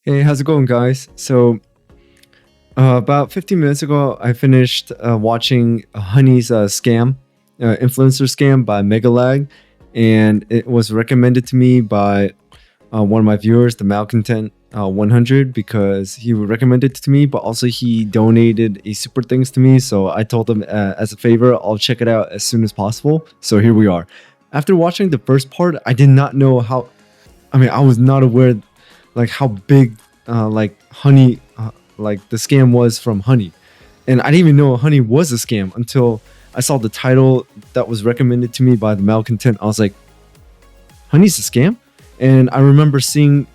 Hey, how's it going, guys? So, about 15 minutes ago, I finished watching Honey's influencer scam by MegaLag, and it was recommended to me by one of my viewers, the Malcontent 100, because he recommended it to me, but also he donated a super things to me. So I told him as a favor, I'll check it out as soon as possible. So here we are. After watching the first part, I did not know how. I was not aware like how big Honey the scam was from Honey, and I didn't even know Honey was a scam until I saw the title that was recommended to me by the Malcontent. I was like, Honey's a scam? And I remember seeing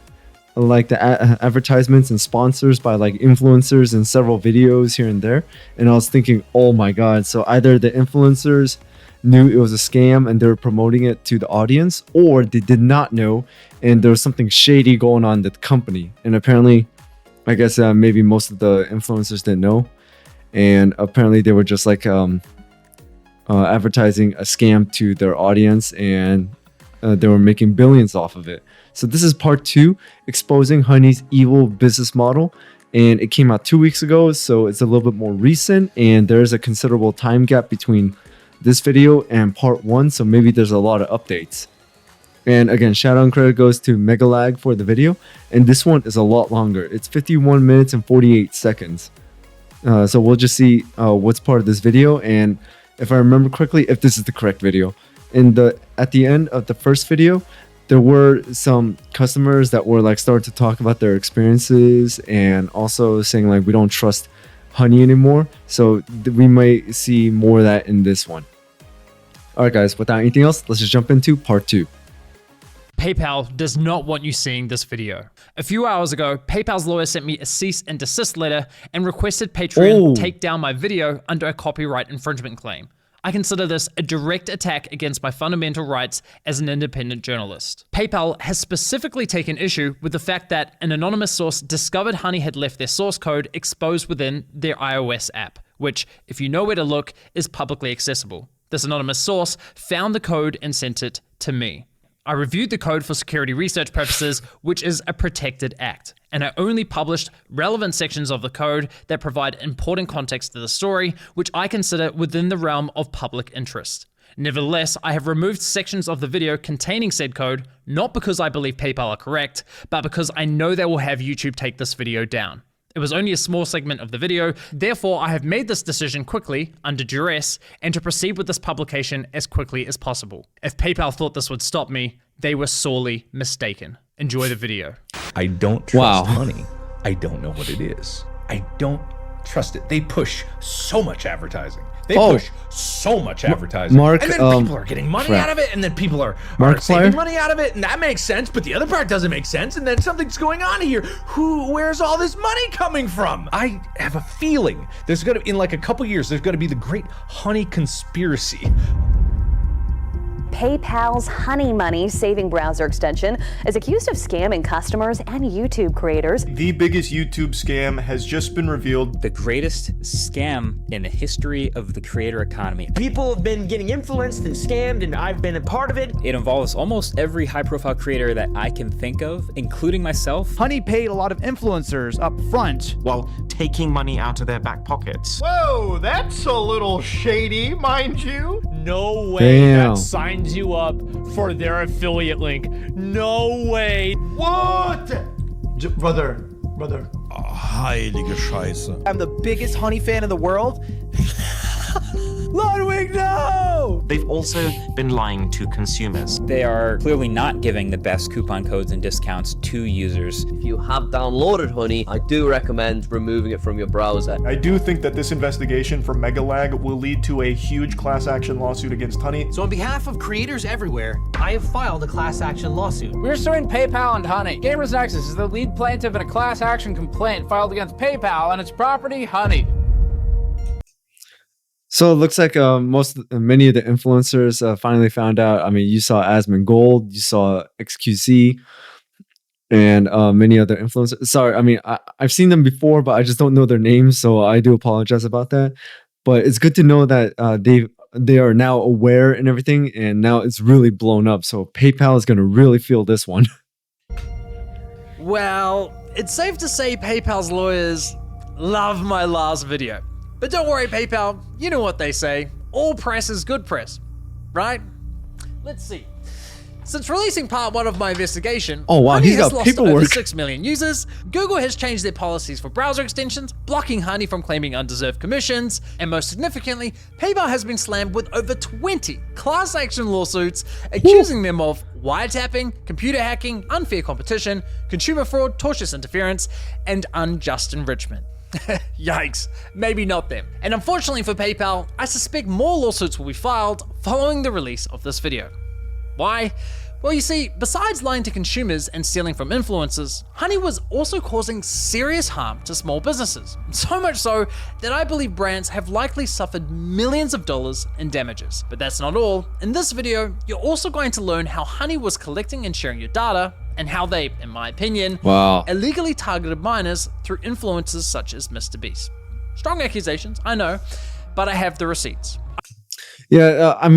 like the advertisements and sponsors by like influencers in several videos here and there, and I was thinking, oh my god, so either the influencers knew it was a scam and they were promoting it to the audience, or they did not know and there was something shady going on at the company. And apparently, I guess maybe most of the influencers didn't know, and apparently they were just like advertising a scam to their audience, and they were making billions off of it. So this is part 2, exposing Honey's evil business model, and it came out 2 weeks ago, so it's a little bit more recent, and there's a considerable time gap between this video and part 1, so maybe there's a lot of updates. And again, shout out and credit goes to MegaLag for the video, and this one is a lot longer. It's 51 minutes and 48 seconds. So we'll just see what's part of this video, and if I remember correctly, if this is the correct video. At the end of the first video, there were some customers that were like starting to talk about their experiences and also saying like we don't trust Honey anymore. So we might see more of that in this one. All right, guys, without anything else, let's just jump into part 2. PayPal does not want you seeing this video. A few hours ago, PayPal's lawyer sent me a cease and desist letter and requested Patreon take down my video under a copyright infringement claim. I consider this a direct attack against my fundamental rights as an independent journalist. PayPal has specifically taken issue with the fact that an anonymous source discovered Honey had left their source code exposed within their iOS app, which, if you know where to look, is publicly accessible. This anonymous source found the code and sent it to me. I reviewed the code for security research purposes, which is a protected act, and I only published relevant sections of the code that provide important context to the story, which I consider within the realm of public interest. Nevertheless, I have removed sections of the video containing said code, not because I believe PayPal are correct, but because I know they will have YouTube take this video down. It was only a small segment of the video, therefore I have made this decision quickly, under duress, and to proceed with this publication as quickly as possible. If PayPal thought this would stop me, they were sorely mistaken. Enjoy the video. I don't trust Honey. I don't know what it is. I don't trust it. They push so much advertising. They push so much advertising. Mark, and then people are getting money out of it, and then people are saving money out of it, and that makes sense, but the other part doesn't make sense, and then something's going on here. Where's all this money coming from? I have a feeling there's gonna, in like a couple years, there's gonna be the great Honey conspiracy. PayPal's Honey Money saving browser extension is accused of scamming customers and YouTube creators. The biggest YouTube scam has just been revealed. The greatest scam in the history of the creator economy. People have been getting influenced and scammed, and I've been a part of it. It involves almost every high-profile creator that I can think of, including myself. Honey paid a lot of influencers up front while taking money out of their back pockets. Whoa, that's a little shady, mind you. No way that signs you up for their affiliate link. No way. What? Brother. Heilige Scheiße. I'm the biggest Honey fan in the world. Ludwig, no! They've also been lying to consumers. They are clearly not giving the best coupon codes and discounts to users. If you have downloaded Honey, I do recommend removing it from your browser. I do think that this investigation from MegaLag will lead to a huge class action lawsuit against Honey. So on behalf of creators everywhere, I have filed a class action lawsuit. We're suing PayPal and Honey. Gamers Nexus is the lead plaintiff in a class action complaint filed against PayPal and its property, Honey. So it looks like many of the influencers finally found out. I mean, you saw Asmongold, you saw XQC, and many other influencers. Sorry, I mean, I've seen them before, but I just don't know their names, so I do apologize about that. But it's good to know that they are now aware and everything, and now it's really blown up. So PayPal is going to really feel this one. Well, it's safe to say PayPal's lawyers love my last video. But don't worry, PayPal, you know what they say. All press is good press, right? Let's see. Since releasing part 1 of my investigation, oh wow, Honey he's has got lost paperwork. over 6 million users, Google has changed their policies for browser extensions, blocking Honey from claiming undeserved commissions, and most significantly, PayPal has been slammed with over 20 class action lawsuits accusing them of wiretapping, computer hacking, unfair competition, consumer fraud, tortious interference, and unjust enrichment. Yikes, maybe not them. And unfortunately for PayPal, I suspect more lawsuits will be filed following the release of this video. Why? Well, you see, besides lying to consumers and stealing from influencers, Honey was also causing serious harm to small businesses. So much so that I believe brands have likely suffered millions of dollars in damages. But that's not all. In this video, you're also going to learn how Honey was collecting and sharing your data, and how they, in my opinion, illegally targeted minors through influencers such as Mr. Beast. Strong accusations, I know, but I have the receipts. Yeah,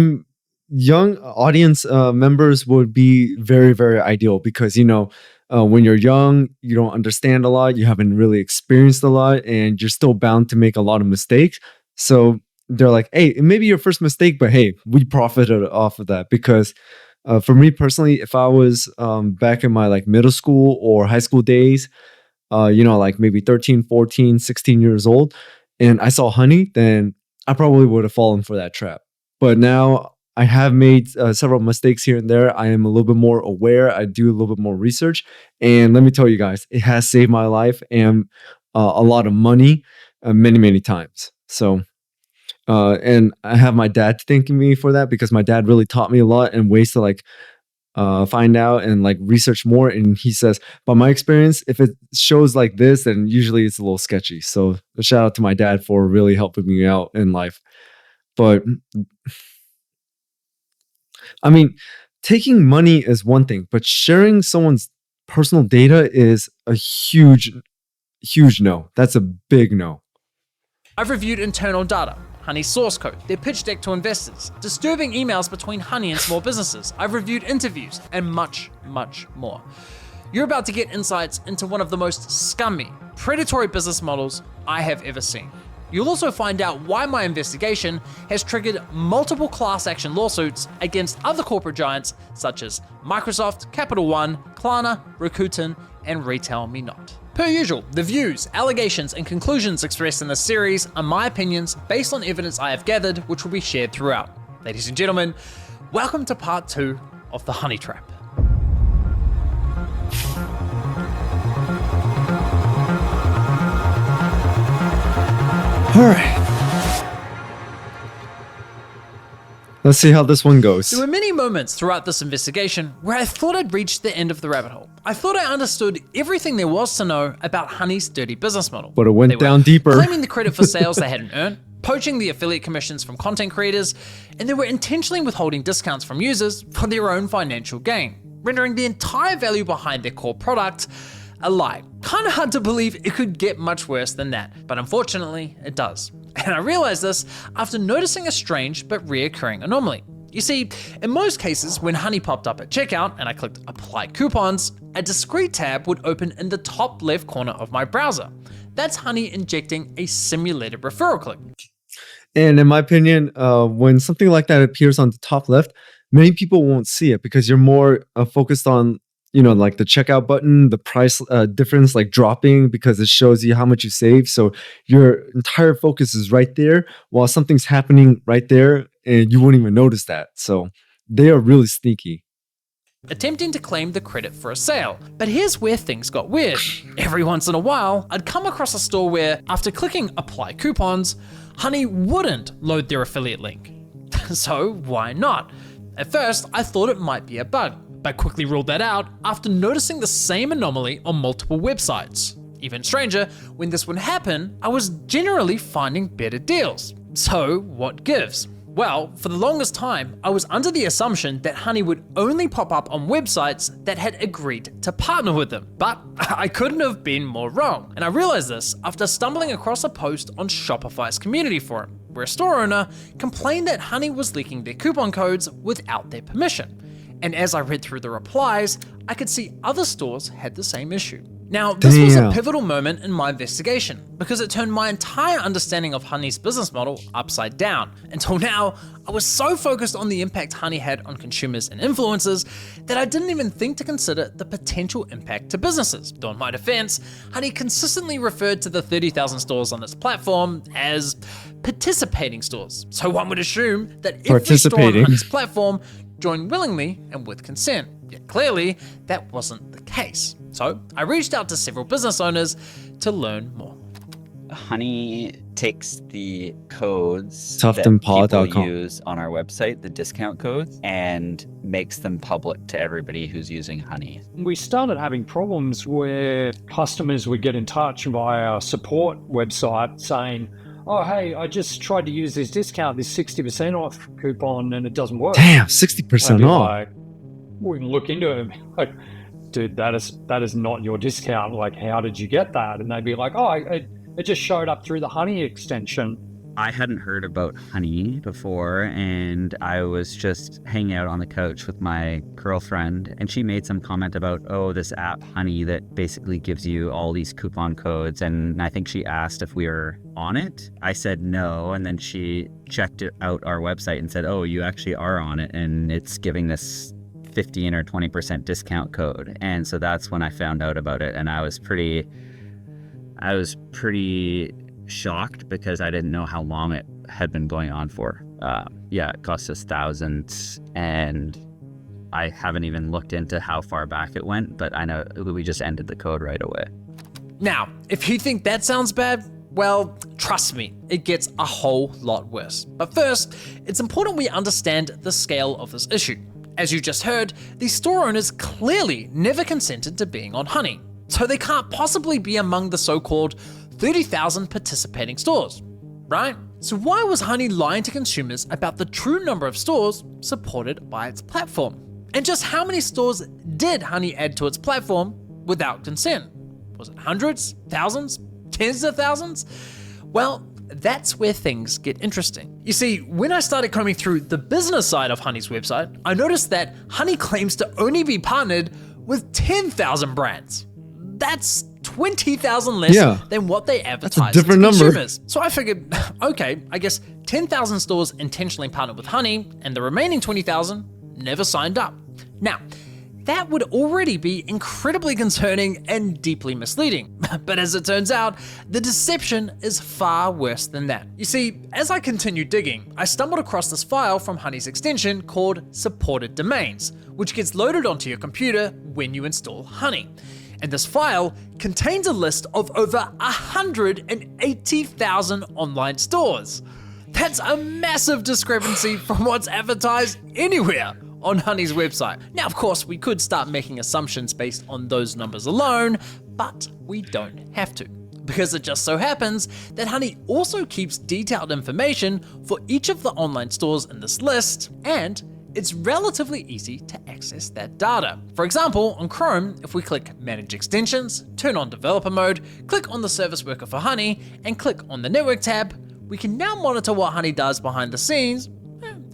young audience members would be very, very ideal because, when you're young, you don't understand a lot, you haven't really experienced a lot, and you're still bound to make a lot of mistakes. So they're like, hey, it may be your first mistake, but hey, we profited off of that. Because for me personally, if I was back in my middle school or high school days, maybe 13, 14, 16 years old, and I saw Honey, then I probably would have fallen for that trap. But now I have made several mistakes here and there. I am a little bit more aware. I do a little bit more research. And let me tell you guys, it has saved my life and a lot of money many, many times. So, and I have my dad thanking me for that because my dad really taught me a lot and ways to find out and research more. And he says, by my experience, if it shows like this, then usually it's a little sketchy. So a shout out to my dad for really helping me out in life. But I mean, taking money is one thing, but sharing someone's personal data is a huge, huge no. That's a big no. I've reviewed internal data, Honey's source code, their pitch deck to investors, disturbing emails between Honey and small businesses. I've reviewed interviews and much, much more. You're about to get insights into one of the most scummy, predatory business models I have ever seen. You'll also find out why my investigation has triggered multiple class action lawsuits against other corporate giants such as Microsoft, Capital One, Klarna, Rakuten, and Retail Me Not. Per usual, the views, allegations, and conclusions expressed in this series are my opinions based on evidence I have gathered, which will be shared throughout. Ladies and gentlemen, welcome to part 2 of the Honey Trap. All right. Let's see how this one goes. There were many moments throughout this investigation where I thought I'd reached the end of the rabbit hole. I thought I understood everything there was to know about Honey's dirty business model. But it went down deeper. Claiming the credit for sales they hadn't earned, poaching the affiliate commissions from content creators, and they were intentionally withholding discounts from users for their own financial gain, rendering the entire value behind their core product a lie. Kinda hard to believe it could get much worse than that, but unfortunately it does. And I realized this after noticing a strange but reoccurring anomaly. You see, in most cases, when Honey popped up at checkout and I clicked apply coupons, a discrete tab would open in the top left corner of my browser. That's Honey injecting a simulated referral click. And in my opinion, when something like that appears on the top left, many people won't see it because you're more focused on the checkout button, the price difference dropping because it shows you how much you save. So your entire focus is right there while something's happening right there and you won't even notice that. So they are really sneaky. Attempting to claim the credit for a sale. But here's where things got weird. Every once in a while, I'd come across a store where, after clicking apply coupons, Honey wouldn't load their affiliate link. So why not? At first, I thought it might be a bug, but quickly ruled that out after noticing the same anomaly on multiple websites. Even stranger, when this would happen, I was generally finding better deals. So what gives? Well, for the longest time, I was under the assumption that Honey would only pop up on websites that had agreed to partner with them, but I couldn't have been more wrong. And I realized this after stumbling across a post on Shopify's community forum, where a store owner complained that Honey was leaking their coupon codes without their permission. And as I read through the replies, I could see other stores had the same issue. Now, this was a Damn. pivotal moment in my investigation because it turned my entire understanding of Honey's business model upside down. Until now, I was so focused on the impact Honey had on consumers and influencers that I didn't even think to consider the potential impact to businesses. Though in my defense, Honey consistently referred to the 30,000 stores on its platform as participating stores. So one would assume that every store on Honey's platform joined willingly and with consent. Yet clearly, that wasn't the case. So I reached out to several business owners to learn more. Honey takes the codes Tuftonpaw.com. that people use on our website, the discount codes, and makes them public to everybody who's using Honey. We started having problems where customers would get in touch via our support website saying, oh, hey, I just tried to use this discount, this 60% off coupon, and it doesn't work. Damn, 60% off. Like, we can look into it. Like, dude, that is not your discount. Like, how did you get that? And they'd be like, oh, it just showed up through the Honey extension. I hadn't heard about Honey before, and I was just hanging out on the couch with my girlfriend, and she made some comment about, oh, this app Honey that basically gives you all these coupon codes, and I think she asked if we were on it. I said no, and then she checked out our website and said, oh, you actually are on it, and it's giving this 15 or 20% discount code. And so that's when I found out about it, and I was pretty shocked because I didn't know how long it had been going on for. It cost us thousands, and I haven't even looked into how far back it went, but I know we just ended the code right away. Now, if you think that sounds bad, well, trust me, it gets a whole lot worse. But first, it's important we understand the scale of this issue. As you just heard, these store owners clearly never consented to being on Honey, so they can't possibly be among the so-called 30,000 participating stores, right? So why was Honey lying to consumers about the true number of stores supported by its platform? And just how many stores did Honey add to its platform without consent? Was it hundreds, thousands, tens of thousands? Well, that's where things get interesting. You see, when I started combing through the business side of Honey's website, I noticed that Honey claims to only be partnered with 10,000 brands. That's 20,000 less than what they advertise to consumers. So I figured, okay, I guess 10,000 stores intentionally partnered with Honey, and the remaining 20,000 never signed up. Now, that would already be incredibly concerning and deeply misleading. But as it turns out, the deception is far worse than that. You see, as I continued digging, I stumbled across this file from Honey's extension called Supported Domains, which gets loaded onto your computer when you install Honey. And this file contains a list of over 180,000 online stores. That's a massive discrepancy from what's advertised anywhere on Honey's website. Now, of course, we could start making assumptions based on those numbers alone, but we don't have to, because it just so happens that Honey also keeps detailed information for each of the online stores in this list, and it's relatively easy to access that data. For example, on Chrome, if we click Manage Extensions, turn on Developer Mode, click on the Service Worker for Honey, and click on the Network tab, we can now monitor what Honey does behind the scenes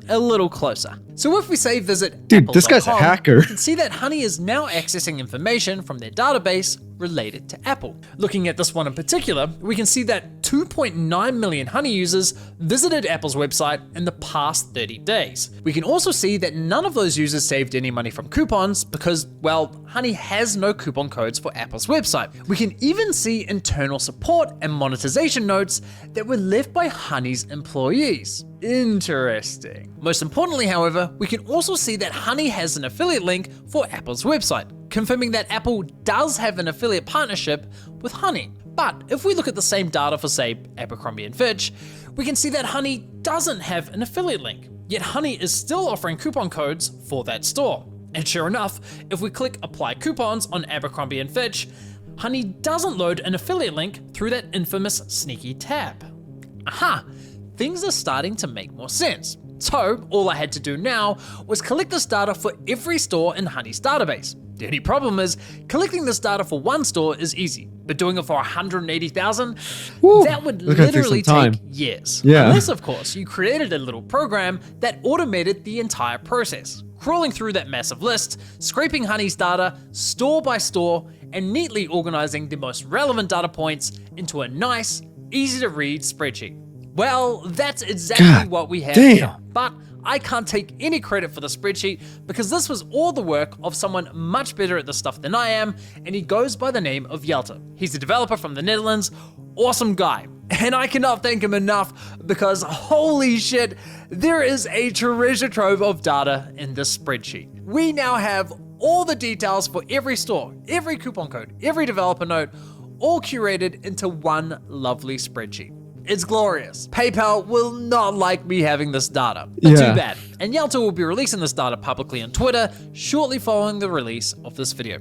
a little closer. So if we say visit Dude, this guy's a hacker. We can see that Honey is now accessing information from their database related to Apple. Looking at this one in particular, we can see that 2.9 million Honey users visited Apple's website in the past 30 days. We can also see that none of those users saved any money from coupons because, well, Honey has no coupon codes for Apple's website. We can even see internal support and monetization notes that were left by Honey's employees. Interesting. Most importantly, however, we can also see that Honey has an affiliate link for Apple's website, confirming that Apple does have an affiliate partnership with Honey. But if we look at the same data for, say, Abercrombie & Fitch, we can see that Honey doesn't have an affiliate link, yet Honey is still offering coupon codes for that store. And sure enough, if we click Apply Coupons on Abercrombie & Fitch, Honey doesn't load an affiliate link through that infamous sneaky tab. Aha! Things are starting to make more sense. So all I had to do now was collect this data for every store in Honey's database. The only problem is, collecting this data for one store is easy, but doing it for 180,000, that would literally take years. Yeah. Unless, of course, you created a little program that automated the entire process, crawling through that massive list, scraping Honey's data store by store, and neatly organizing the most relevant data points into a nice, easy to read spreadsheet. Well, that's exactly what we have here. But I can't take any credit for the spreadsheet because this was all the work of someone much better at this stuff than I am, and he goes by the name of Jelte. He's a developer from the Netherlands, awesome guy. And I cannot thank him enough because holy shit, there is a treasure trove of data in this spreadsheet. We now have all the details for every store, every coupon code, every developer note, all curated into one lovely spreadsheet. It's glorious. PayPal will not like me having this data, but too bad. And Jelte will be releasing this data publicly on Twitter shortly following the release of this video.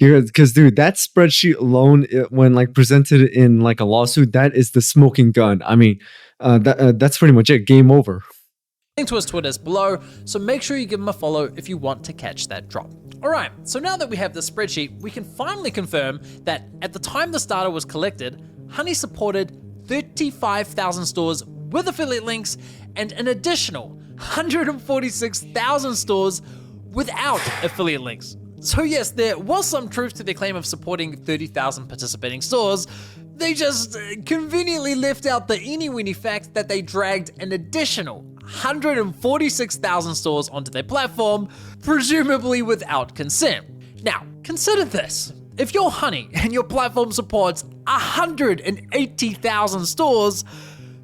Because dude, that spreadsheet alone, when like presented in like a lawsuit, that is the smoking gun. I mean, that's pretty much it. Game over. Link to his Twitter is below, so make sure you give him a follow if you want to catch that drop. Alright, so now that we have this spreadsheet, we can finally confirm that at the time this data was collected, Honey supported 35,000 stores with affiliate links and an additional 146,000 stores without affiliate links. So yes, there was some truth to their claim of supporting 30,000 participating stores. They just conveniently left out the eeny-weeny fact that they dragged an additional 146,000 stores onto their platform, presumably without consent. Now, consider this. If you're Honey and your platform supports 180,000 stores,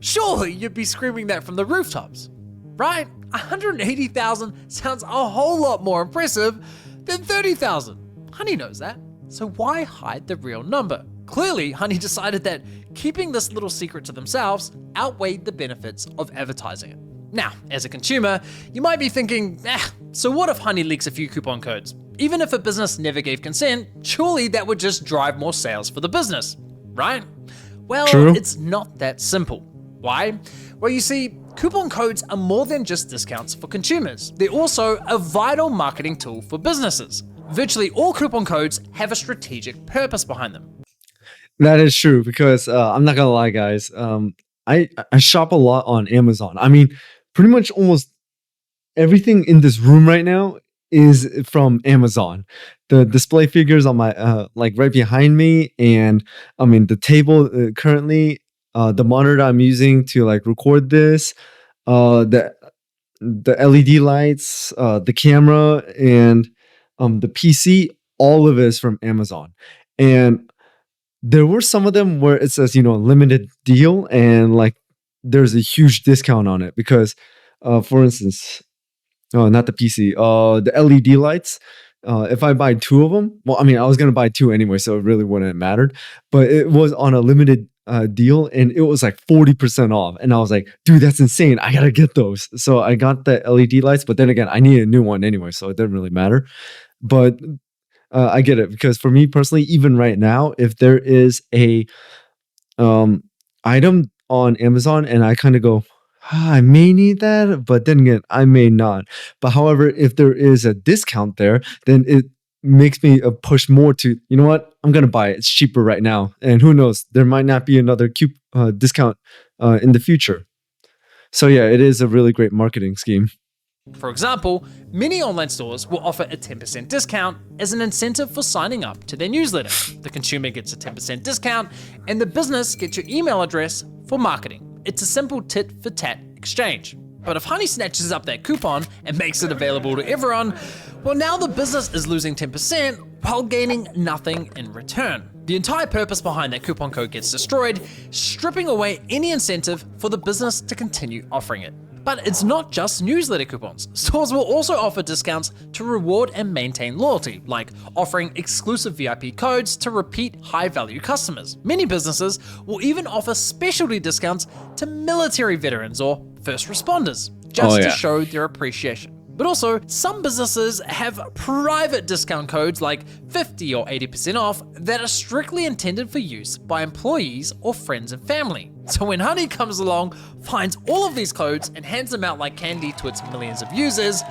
surely you'd be screaming that from the rooftops, right? 180,000 sounds a whole lot more impressive than 30,000. Honey knows that, so why hide the real number? Clearly, Honey decided that keeping this little secret to themselves outweighed the benefits of advertising it. Now, as a consumer, you might be thinking, so what if Honey leaks a few coupon codes? Even if a business never gave consent, surely that would just drive more sales for the business, right? Well, It's not that simple. Why? Well, you see, coupon codes are more than just discounts for consumers. They're also a vital marketing tool for businesses. Virtually all coupon codes have a strategic purpose behind them. That is true because I'm not gonna lie, guys. I shop a lot on Amazon. I mean, pretty much almost everything in this room right now is from Amazon. The display figures on my like right behind me, and I mean the table currently, the monitor I'm using to like record this, the LED lights, the camera, and the PC. All of it is from Amazon, and there were some of them where it says, limited deal, and like there's a huge discount on it because, for instance, not the PC, the LED lights. If I buy 2 of them, well, I mean, I was gonna buy 2 anyway, so it really wouldn't have mattered. But it was on a limited deal, and it was like 40% off, and I was like, dude, that's insane! I gotta get those. So I got the LED lights, but then again, I need a new one anyway, so it didn't really matter. But I get it because for me personally, even right now, if there is a item on Amazon and I kind of go, I may need that, but then again, I may not. But however, if there is a discount there, then it makes me push more to, you know what, I'm gonna buy it. It's cheaper right now, and who knows, there might not be another discount in the future. So yeah, it is a really great marketing scheme. For example, many online stores will offer a 10% discount as an incentive for signing up to their newsletter. The consumer gets a 10% discount, and the business gets your email address for marketing. It's a simple tit-for-tat exchange. But if Honey snatches up that coupon and makes it available to everyone, well, now the business is losing 10% while gaining nothing in return. The entire purpose behind that coupon code gets destroyed, stripping away any incentive for the business to continue offering it. But it's not just newsletter coupons. Stores will also offer discounts to reward and maintain loyalty, like offering exclusive VIP codes to repeat high-value customers. Many businesses will even offer specialty discounts to military veterans or first responders, just to show their appreciation. But also, some businesses have private discount codes like 50 or 80% off that are strictly intended for use by employees or friends and family. So when Honey comes along, finds all of these codes and hands them out like candy to its millions of users,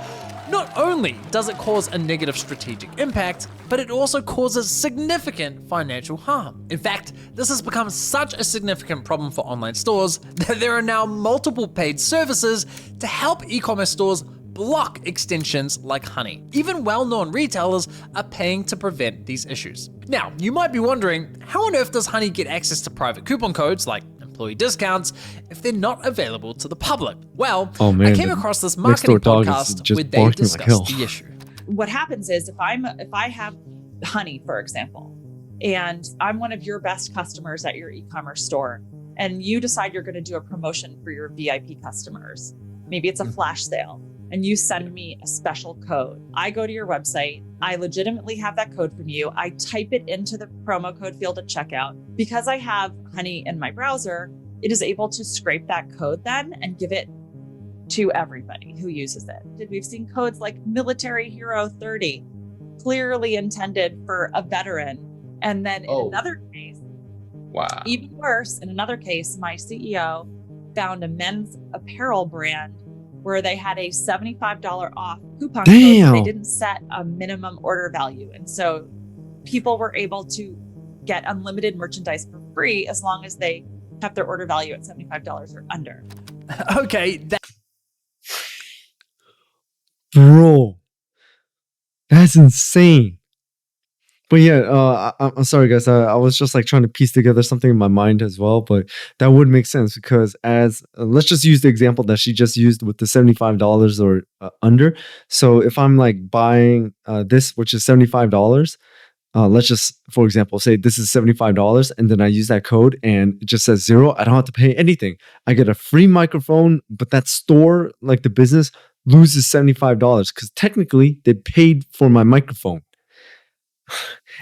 not only does it cause a negative strategic impact, but it also causes significant financial harm. In fact, this has become such a significant problem for online stores that there are now multiple paid services to help e-commerce stores block extensions like Honey. Even well-known retailers are paying to prevent these issues. Now, you might be wondering, how on earth does Honey get access to private coupon codes like employee discounts if they're not available to the public? Well, I came across this marketing podcast where they discussed the issue. What happens is if I have Honey, for example, and I'm one of your best customers at your e-commerce store, and you decide you're going to do a promotion for your VIP customers, maybe it's a flash sale, and you send me a special code. I go to your website, I legitimately have that code from you, I type it into the promo code field at checkout. Because I have Honey in my browser, it is able to scrape that code then and give it to everybody who uses it. We've seen codes like Military Hero 30, clearly intended for a veteran. And then in another case, even worse, in another case, my CEO found a men's apparel brand where they had a $75 off coupon code, but they didn't set a minimum order value. And so people were able to get unlimited merchandise for free as long as they kept their order value at $75 or under. Okay. Bro, that's insane. But yeah, I'm sorry, guys. I was just like trying to piece together something in my mind as well, but that would make sense because let's just use the example that she just used with the $75 or under. So if I'm like buying this, which is $75, let's just, for example, say this is $75 and then I use that code and it just says 0. I don't have to pay anything. I get a free microphone, but that store, like the business, loses $75 because technically they paid for my microphone.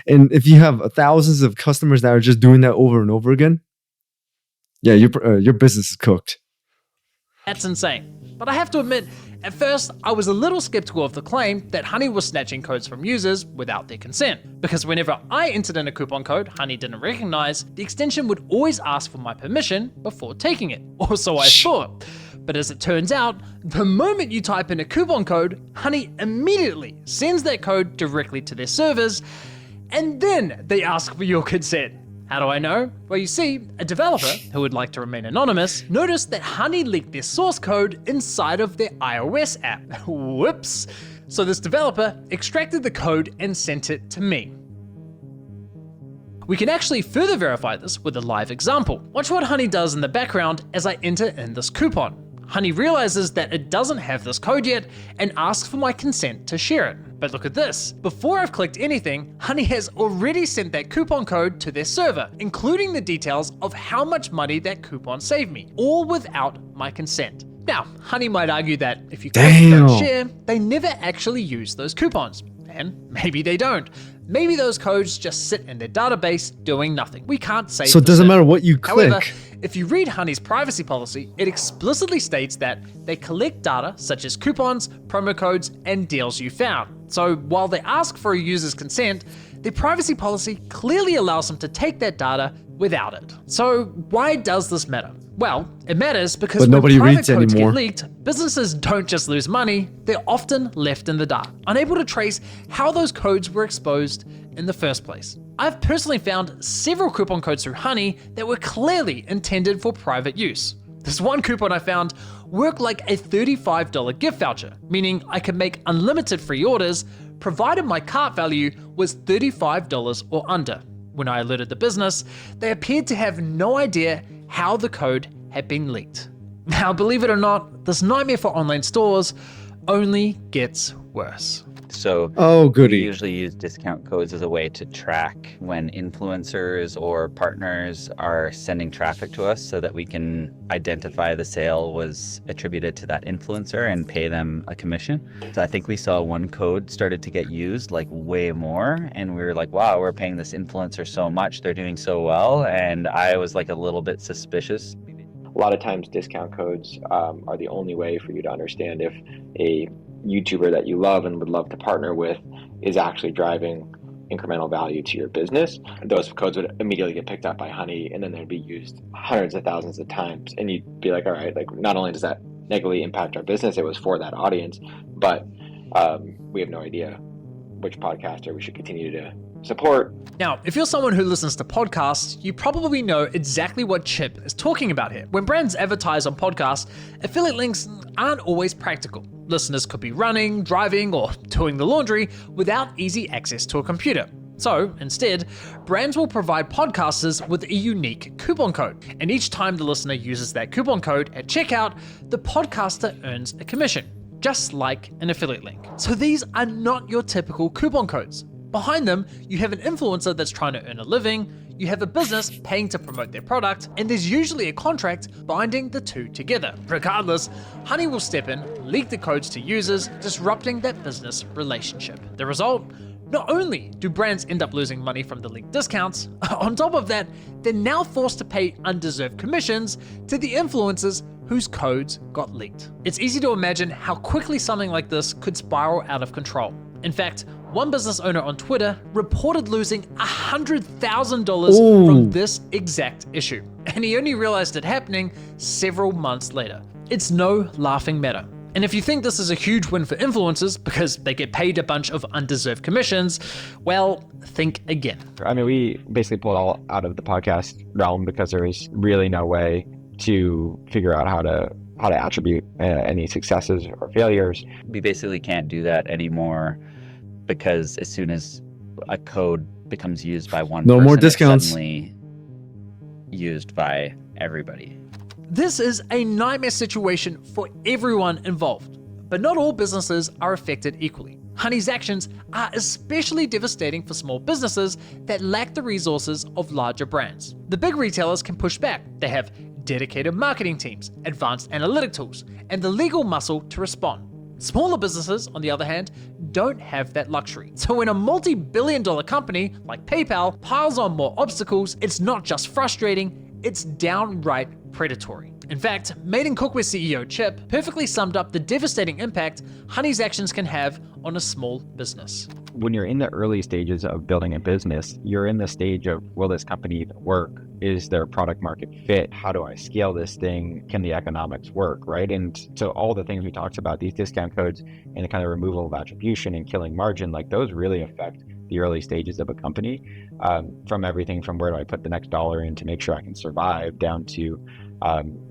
And if you have thousands of customers that are just doing that over and over again, yeah, your business is cooked. That's insane. But I have to admit, at first, I was a little skeptical of the claim that Honey was snatching codes from users without their consent. Because whenever I entered in a coupon code Honey didn't recognize, the extension would always ask for my permission before taking it. Or so I thought. But as it turns out, the moment you type in a coupon code, Honey immediately sends that code directly to their servers, and then they ask for your consent. How do I know? Well, you see, a developer who would like to remain anonymous noticed that Honey leaked their source code inside of their iOS app. Whoops. So this developer extracted the code and sent it to me. We can actually further verify this with a live example. Watch what Honey does in the background as I enter in this coupon. Honey realizes that it doesn't have this code yet and asks for my consent to share it. But look at this. Before I've clicked anything, Honey has already sent that coupon code to their server, including the details of how much money that coupon saved me, all without my consent. Now, Honey might argue that if you don't share, they never actually use those coupons. And maybe they don't. Maybe those codes just sit in their database doing nothing. We can't say. So it doesn't matter what you click. However, if you read Honey's privacy policy, it explicitly states that they collect data such as coupons, promo codes, and deals you found. So while they ask for a user's consent, their privacy policy clearly allows them to take that data without it. So why does this matter? Well, it matters because when private codes get leaked, businesses don't just lose money, they're often left in the dark, unable to trace how those codes were exposed in the first place. I've personally found several coupon codes through Honey that were clearly intended for private use. This one coupon I found worked like a $35 gift voucher, meaning I could make unlimited free orders provided my cart value was $35 or under. When I alerted the business, they appeared to have no idea how the code had been leaked. Now, believe it or not, this nightmare for online stores only gets worse. So we usually use discount codes as a way to track when influencers or partners are sending traffic to us so that we can identify the sale was attributed to that influencer and pay them a commission. So I think we saw one code started to get used like way more, and we were like, wow, we're paying this influencer so much, they're doing so well, and I was like a little bit suspicious. A lot of times discount codes are the only way for you to understand if a YouTuber that you love and would love to partner with is actually driving incremental value to your business. Those codes would immediately get picked up by Honey, and then they'd be used hundreds of thousands of times. And you'd be like, all right, like not only does that negatively impact our business, it was for that audience, but we have no idea which podcaster we should continue to support. Now, if you're someone who listens to podcasts, you probably know exactly what Chip is talking about here. When brands advertise on podcasts, affiliate links aren't always practical. listeners could be running, driving, or doing the laundry without easy access to a computer. So instead, brands will provide podcasters with a unique coupon code. And each time the listener uses that coupon code at checkout, the podcaster earns a commission, just like an affiliate link. So these are not your typical coupon codes. Behind them, you have an influencer that's trying to earn a living, you have a business paying to promote their product, and there's usually a contract binding the two together. Regardless, Honey will step in, leak the codes to users, disrupting that business relationship. The result? Not only do brands end up losing money from the leaked discounts, on top of that, they're now forced to pay undeserved commissions to the influencers whose codes got leaked. It's easy to imagine how quickly something like this could spiral out of control. In fact, one business owner on Twitter reported losing $100,000 from this exact issue, and he only realized it happening several months later. It's no laughing matter. And if you think this is a huge win for influencers because they get paid a bunch of undeserved commissions, well, think again. I mean, we basically pulled all out of the podcast realm because there was really no way to figure out how to attribute any successes or failures. We basically can't do that anymore because as soon as a code becomes used by one person, more discounts. It's suddenly used by everybody. This is a nightmare situation for everyone involved, but not all businesses are affected equally. Honey's actions are especially devastating for small businesses that lack the resources of larger brands. The big retailers can push back. They have dedicated marketing teams, advanced analytic tools, and the legal muscle to respond. Smaller businesses, on the other hand, don't have that luxury. So when a multi-billion-dollar company like PayPal piles on more obstacles, it's not just frustrating, it's downright predatory. In fact, Made in Cookware CEO Chip perfectly summed up the devastating impact Honey's actions can have on a small business. When you're in the early stages of building a business, you're in the stage of, will this company even work? Is there product market fit? How do I scale this thing? Can the economics work, right? And so all the things we talked about, these discount codes and the kind of removal of attribution and killing margin, like those really affect the early stages of a company, from everything from where do I put the next dollar in to make sure I can survive down to,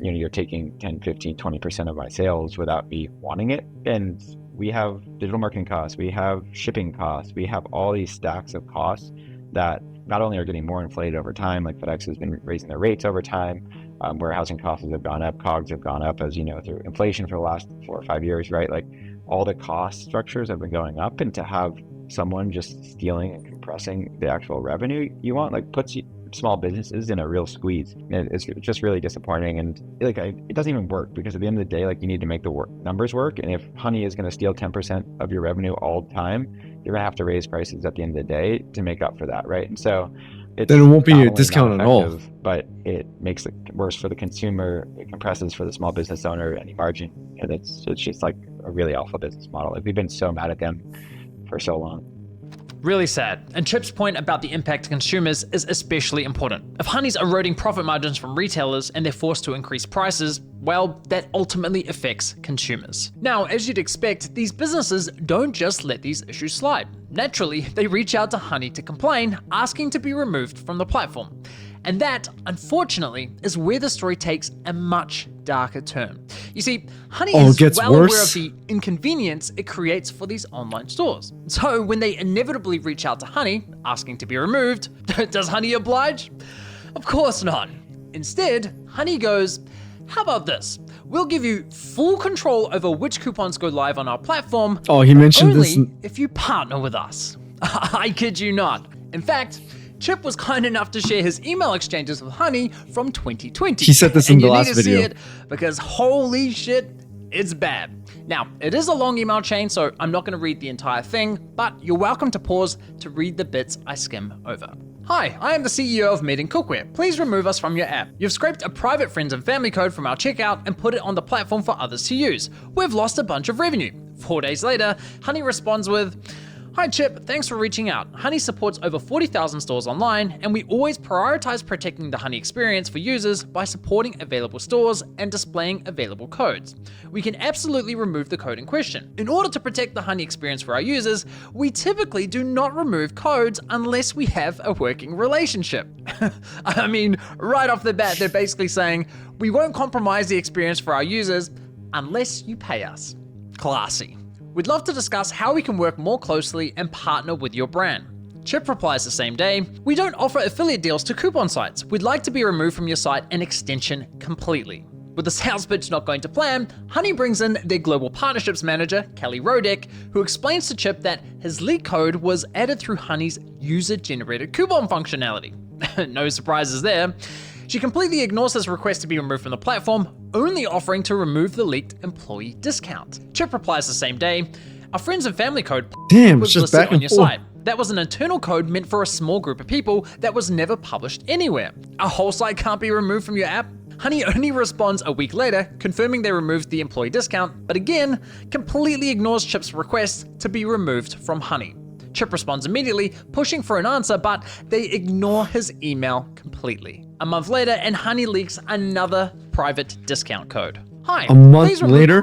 you're taking 10, 15, 20% of my sales without me wanting it. And we have digital marketing costs, we have shipping costs, we have all these stacks of costs that not only are getting more inflated over time, like FedEx has been raising their rates over time, warehousing costs have gone up, COGS have gone up, as you know, through inflation for the last 4 or 5 years, right? Like all the cost structures have been going up, and to have someone just stealing and compressing the actual revenue you want, like puts small businesses in a real squeeze. It's just really disappointing, and it doesn't even work, because at the end of the day, like, you need to make the numbers work. And if Honey is going to steal 10% of your revenue all the time, you're going to have to raise prices at the end of the day to make up for that, right? And so then it won't be a discount at all, but it makes it worse for the consumer. It compresses for the small business owner any margin, and it's just like a really awful business model. Like, we've been so mad at them for so long. Really sad. And Chip's point about the impact to consumers is especially important. If Honey's eroding profit margins from retailers and they're forced to increase prices, well, that ultimately affects consumers. Now, as you'd expect, these businesses don't just let these issues slide. Naturally, they reach out to Honey to complain, asking to be removed from the platform. And that, unfortunately, is where the story takes a much darker turn. You see, Honey is well aware of the inconvenience it creates for these online stores. So when they inevitably reach out to Honey, asking to be removed, does Honey oblige? Of course not. Instead, Honey goes, how about this? We'll give you full control over which coupons go live on our platform. Oh, he mentioned only this. If you partner with us. I kid you not. In fact, Chip was kind enough to share his email exchanges with Honey from 2020. He said this in the last video. You need to see it because holy shit, it's bad. Now, it is a long email chain, so I'm not going to read the entire thing, but you're welcome to pause to read the bits I skim over. Hi, I am the CEO of Made in Cookware. Please remove us from your app. You've scraped a private friends and family code from our checkout and put it on the platform for others to use. We've lost a bunch of revenue. 4 days later, Honey responds with, hi Chip, thanks for reaching out. Honey supports over 40,000 stores online, and we always prioritize protecting the Honey experience for users by supporting available stores and displaying available codes. We can absolutely remove the code in question. In order to protect the Honey experience for our users, we typically do not remove codes unless we have a working relationship. I mean, right off the bat, they're basically saying, we won't compromise the experience for our users unless you pay us. Classy. We'd love to discuss how we can work more closely and partner with your brand. Chip replies the same day, we don't offer affiliate deals to coupon sites. We'd like to be removed from your site and extension completely. With the sales pitch not going to plan, Honey brings in their global partnerships manager, Kelly Rodek, who explains to Chip that his lead code was added through Honey's user-generated coupon functionality. No surprises there. She completely ignores his request to be removed from the platform, only offering to remove the leaked employee discount. Chip replies the same day, our friends and family code was just listed back on and your forth. site. That was an internal code meant for a small group of people that was never published anywhere. A whole site can't be removed from your app? Honey only responds a week later, confirming they removed the employee discount, but again, completely ignores Chip's request to be removed from Honey. Chip responds immediately, pushing for an answer, but they ignore his email completely. A month later, and Honey leaks another private discount code. Hi, A month please remove later?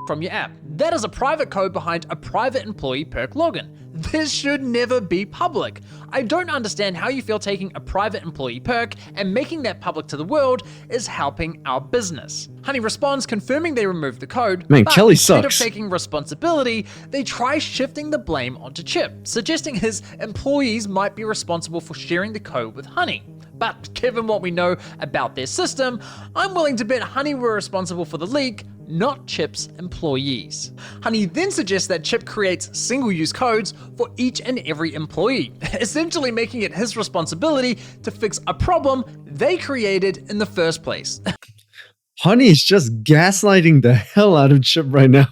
from your app. That is a private code behind a private employee perk login. This should never be public. I don't understand how you feel taking a private employee perk and making that public to the world is helping our business. Honey responds confirming they removed the code, Man, but Kelly instead sucks. of taking responsibility, they try shifting the blame onto Chip, suggesting his employees might be responsible for sharing the code with Honey. But given what we know about their system, I'm willing to bet Honey were responsible for the leak, not Chip's employees. Honey then suggests that Chip creates single-use codes for each and every employee, essentially making it his responsibility to fix a problem they created in the first place. Honey is just gaslighting the hell out of Chip right now.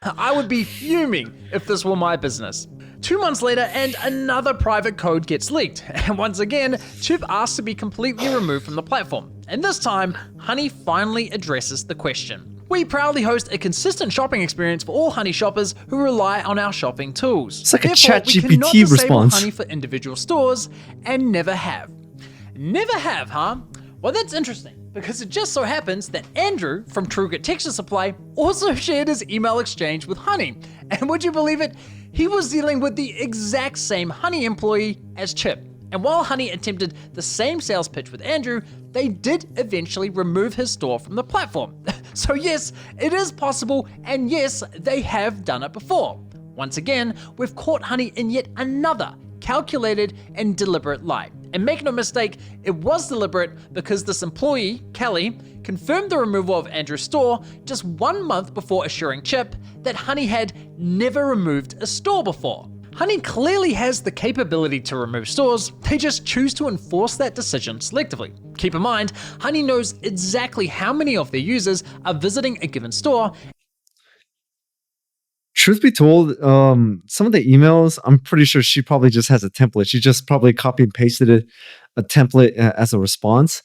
I would be fuming if this were my business. 2 months later, and another private code gets leaked. And once again, Chip asks to be completely removed from the platform. And this time, Honey finally addresses the question. We proudly host a consistent shopping experience for all Honey shoppers who rely on our shopping tools. It's like a Therefore, we ChatGPT cannot disable response. Honey for individual stores, and never have. Never have, huh? Well, that's interesting, because it just so happens that Andrew from TrueGrit Texture Supply also shared his email exchange with Honey. And would you believe it? He was dealing with the exact same Honey employee as Chip. And while Honey attempted the same sales pitch with Andrew, they did eventually remove his store from the platform. So yes, it is possible, and yes, they have done it before. Once again, we've caught Honey in yet another calculated and deliberate lie. And make no mistake, it was deliberate because this employee, Kelly, confirmed the removal of Andrew's store just 1 month before assuring Chip that Honey had never removed a store before. Honey clearly has the capability to remove stores, they just choose to enforce that decision selectively. Keep in mind, Honey knows exactly how many of their users are visiting a given store. Truth be told, some of the emails, I'm pretty sure she probably just has a template. She just probably copy and pasted a template as a response.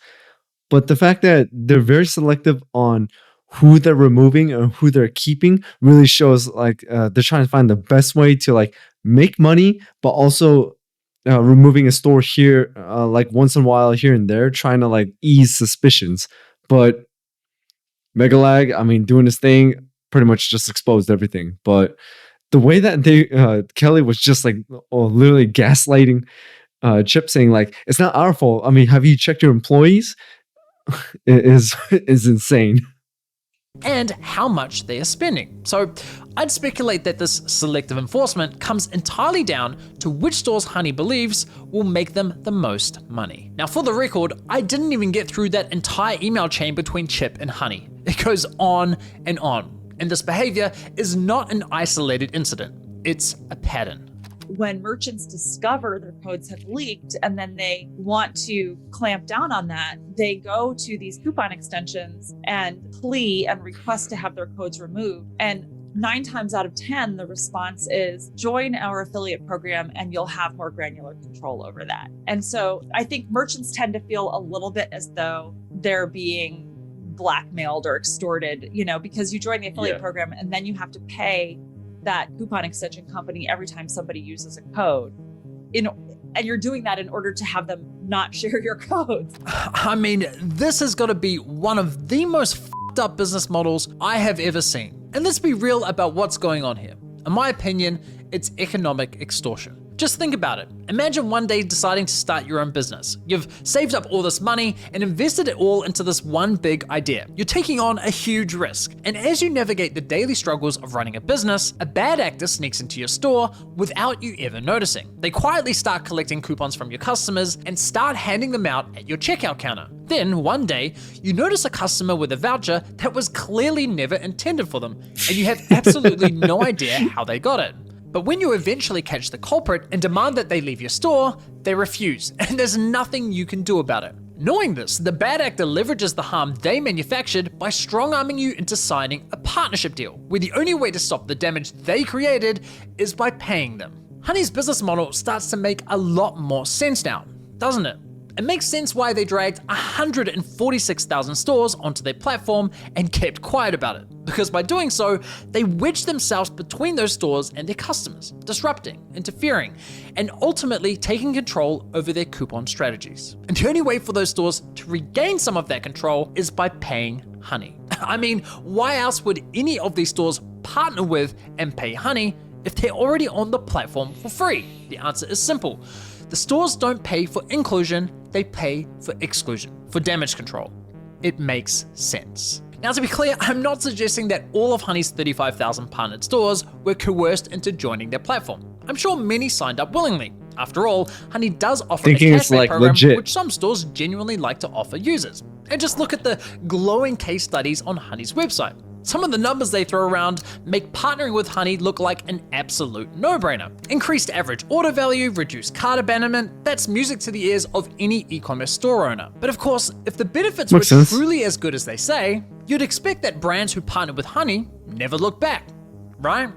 But the fact that they're very selective on who they're removing and who they're keeping really shows like they're trying to find the best way to like make money, but also removing a store here like once in a while here and there, trying to like ease suspicions. But MegaLag, I mean, doing his thing, pretty much just exposed everything. But the way that they Kelly was just like literally gaslighting Chip, saying like it's not our fault. I mean, have you checked your employees? is insane. And how much they are spending. So I'd speculate that this selective enforcement comes entirely down to which stores Honey believes will make them the most money. Now for the record, I didn't even get through that entire email chain between Chip and Honey. It goes on and on. And this behavior is not an isolated incident, it's a pattern. When merchants discover their codes have leaked and then they want to clamp down on that, they go to these coupon extensions and plea and request to have their codes removed. And 9 times out of 10, the response is join our affiliate program and you'll have more granular control over that. And so I think merchants tend to feel a little bit as though they're being blackmailed or extorted, because you join the affiliate program and then you have to pay that coupon extension company every time somebody uses a code. And you're doing that in order to have them not share your codes. I mean, this has got to be one of the most f***ed up business models I have ever seen. And let's be real about what's going on here. In my opinion, it's economic extortion. Just think about it. Imagine one day deciding to start your own business. You've saved up all this money and invested it all into this one big idea. You're taking on a huge risk. And as you navigate the daily struggles of running a business, a bad actor sneaks into your store without you ever noticing. They quietly start collecting coupons from your customers and start handing them out at your checkout counter. Then one day, you notice a customer with a voucher that was clearly never intended for them, and you have absolutely no idea how they got it. But when you eventually catch the culprit and demand that they leave your store, they refuse, and there's nothing you can do about it. Knowing this, the bad actor leverages the harm they manufactured by strong-arming you into signing a partnership deal, where the only way to stop the damage they created is by paying them. Honey's business model starts to make a lot more sense now, doesn't it? It makes sense why they dragged 146,000 stores onto their platform and kept quiet about it. Because by doing so, they wedged themselves between those stores and their customers, disrupting, interfering, and ultimately taking control over their coupon strategies. And the only way for those stores to regain some of that control is by paying Honey. I mean, why else would any of these stores partner with and pay Honey if they're already on the platform for free? The answer is simple. The stores don't pay for inclusion, they pay for exclusion, for damage control. It makes sense. Now, to be clear, I'm not suggesting that all of Honey's 35,000 partnered stores were coerced into joining their platform. I'm sure many signed up willingly. After all, Honey does offer a cashback program, which some stores genuinely like to offer users. And just look at the glowing case studies on Honey's website. Some of the numbers they throw around make partnering with Honey look like an absolute no-brainer. Increased average order value, reduced cart abandonment, that's music to the ears of any e-commerce store owner. But of course, if the benefits were truly as good as they say, you'd expect that brands who partner with Honey never look back, right?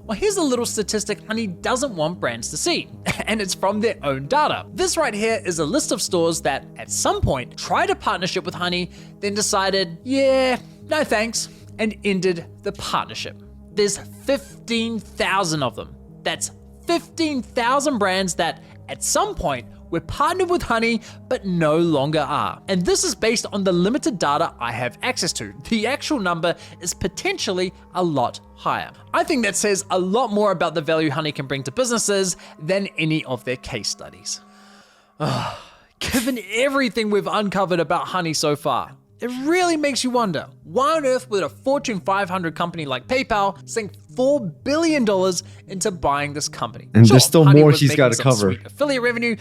Well, here's a little statistic Honey doesn't want brands to see, and it's from their own data. This right here is a list of stores that, at some point, tried a partnership with Honey, then decided, yeah, no thanks, and ended the partnership. There's 15,000 of them. That's 15,000 brands that, at some point, were partnered with Honey, but no longer are. And this is based on the limited data I have access to. The actual number is potentially a lot higher. I think that says a lot more about the value Honey can bring to businesses than any of their case studies. Given everything we've uncovered about Honey so far, it really makes you wonder, why on earth would a Fortune 500 company like PayPal sink $4 billion into buying this company? And sure, there's still Honey more was he's making got to some cover. sweet affiliate revenue,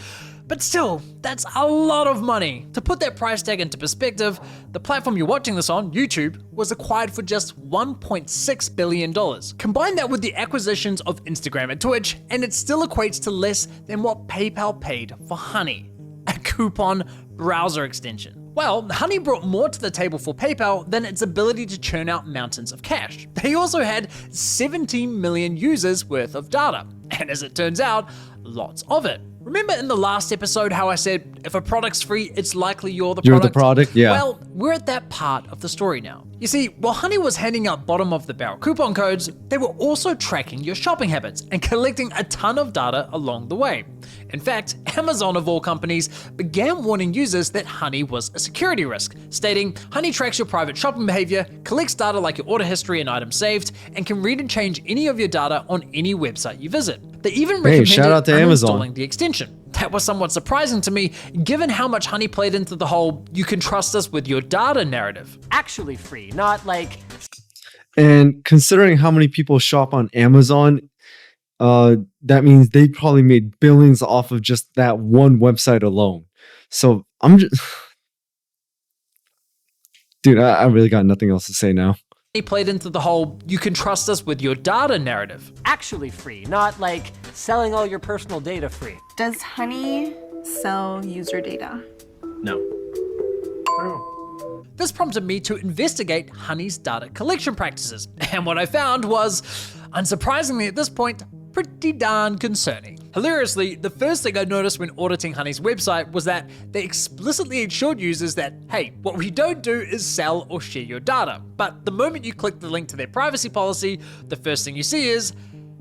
but still, that's a lot of money. To put that price tag into perspective, the platform you're watching this on, YouTube, was acquired for just $1.6 billion. Combine that with the acquisitions of Instagram and Twitch, and it still equates to less than what PayPal paid for Honey, a coupon browser extension. Well, Honey brought more to the table for PayPal than its ability to churn out mountains of cash. They also had 17 million users worth of data, and as it turns out, lots of it. Remember in the last episode how I said, if a product's free, it's likely you're the product? You're the product, yeah. Well, we're at that part of the story now. You see, while Honey was handing out bottom of the barrel coupon codes, they were also tracking your shopping habits and collecting a ton of data along the way. In fact, Amazon of all companies began warning users that Honey was a security risk, stating, Honey tracks your private shopping behavior, collects data like your order history and items saved, and can read and change any of your data on any website you visit. They even recommended shout out to Amazon. uninstalling the extension. That was somewhat surprising to me, given how much Honey played into the whole "you can trust us with your data" narrative. Actually free, not like... And considering how many people shop on Amazon, that means they probably made billions off of just that one website alone. So I'm just... Dude, I really got nothing else to say now. He played into the whole "you can trust us with your data" narrative. Actually free, not like selling all your personal data free. Does Honey sell user data? No. This prompted me to investigate Honey's data collection practices, and what I found was, unsurprisingly at this point, pretty darn concerning. Hilariously, the first thing I noticed when auditing Honey's website was that they explicitly assured users that, hey, what we don't do is sell or share your data. But the moment you click the link to their privacy policy, the first thing you see is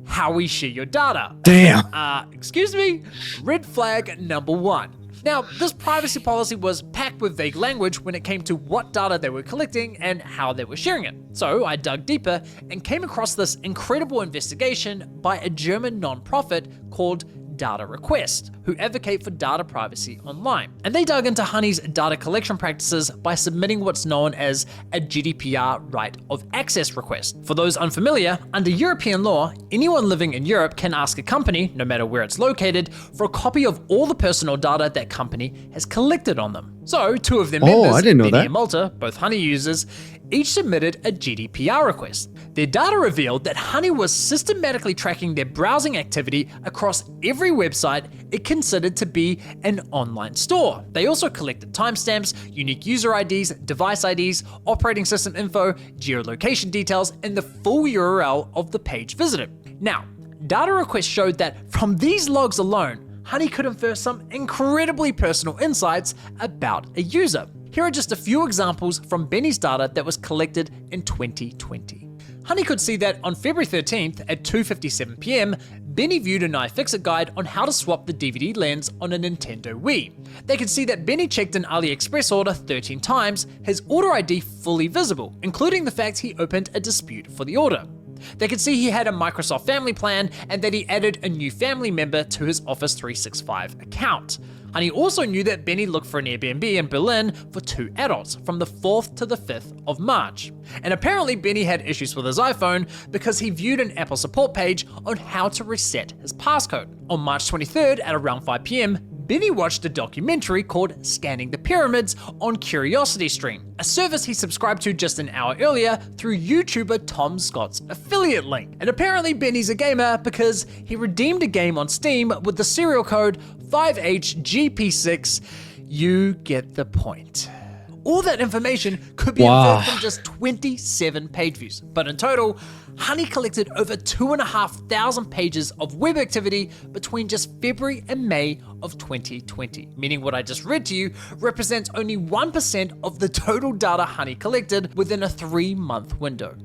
how we share your data. Damn. Excuse me? Red flag number one. Now, this privacy policy was packed with vague language when it came to what data they were collecting and how they were sharing it. So I dug deeper and came across this incredible investigation by a German nonprofit called Data Request, who advocate for data privacy online. And they dug into Honey's data collection practices by submitting what's known as a GDPR right of access request. For those unfamiliar, under European law, anyone living in Europe can ask a company, no matter where it's located, for a copy of all the personal data that company has collected on them. So, two of their members, I didn't know Benny that. and Malta, both Honey users, each submitted a GDPR request. Their data revealed that Honey was systematically tracking their browsing activity across every website it considered to be an online store. They also collected timestamps, unique user IDs, device IDs, operating system info, geolocation details, and the full URL of the page visited. Now, data requests showed that from these logs alone, Honey could infer some incredibly personal insights about a user. Here are just a few examples from Benny's data that was collected in 2020. Honey could see that on February 13th at 2:57 PM, Benny viewed an iFixit guide on how to swap the DVD lens on a Nintendo Wii. They could see that Benny checked an AliExpress order 13 times, his order ID fully visible, including the fact he opened a dispute for the order. They could see he had a Microsoft Family plan and that he added a new family member to his Office 365 account. Honey also knew that Benny looked for an Airbnb in Berlin for 2 adults from the 4th to the 5th of March. And apparently Benny had issues with his iPhone because he viewed an Apple support page on how to reset his passcode. On March 23rd at around 5 PM, Benny watched a documentary called Scanning the Pyramids on CuriosityStream, a service he subscribed to just an hour earlier through YouTuber Tom Scott's affiliate link. And apparently Benny's a gamer because he redeemed a game on Steam with the serial code 5HGP6. You get the point. All that information could be inferred from just 27 page views, but in total, Honey collected over 2,500 pages of web activity between just February and May of 2020, meaning what I just read to you represents only 1% of the total data Honey collected within a 3-month window.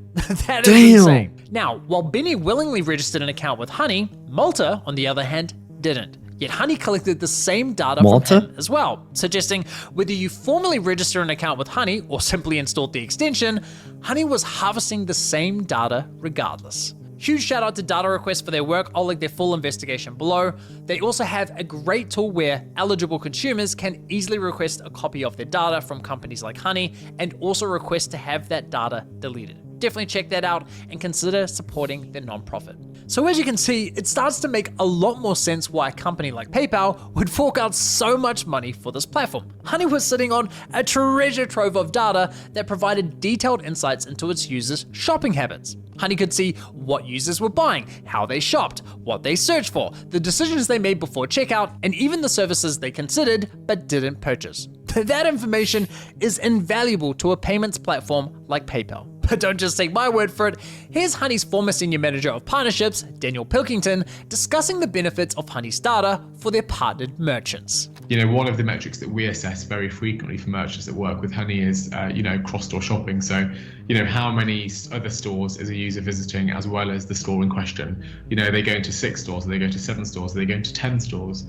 That is insane. Now, while Benny willingly registered an account with Honey, Malta, on the other hand, didn't. Yet Honey collected the same data from him as well, suggesting whether you formally register an account with Honey or simply installed the extension, Honey was harvesting the same data regardless. Huge shout out to Data Request for their work. I'll link their full investigation below. They also have a great tool where eligible consumers can easily request a copy of their data from companies like Honey and also request to have that data deleted. Definitely check that out and consider supporting their nonprofit. So as you can see, it starts to make a lot more sense why a company like PayPal would fork out so much money for this platform. Honey was sitting on a treasure trove of data that provided detailed insights into its users' shopping habits. Honey could see what users were buying, how they shopped, what they searched for, the decisions they made before checkout, and even the services they considered but didn't purchase. That information is invaluable to a payments platform like PayPal. But don't just take my word for it. Here's Honey's former senior manager of partnerships, Daniel Pilkington, discussing the benefits of Honey's data for their partnered merchants. One of the metrics that we assess very frequently for merchants that work with Honey is, cross-store shopping. So, how many other stores is a user visiting as well as the store in question? Are they going to 6 stores? Are they going to 7 stores? Are they going to 10 stores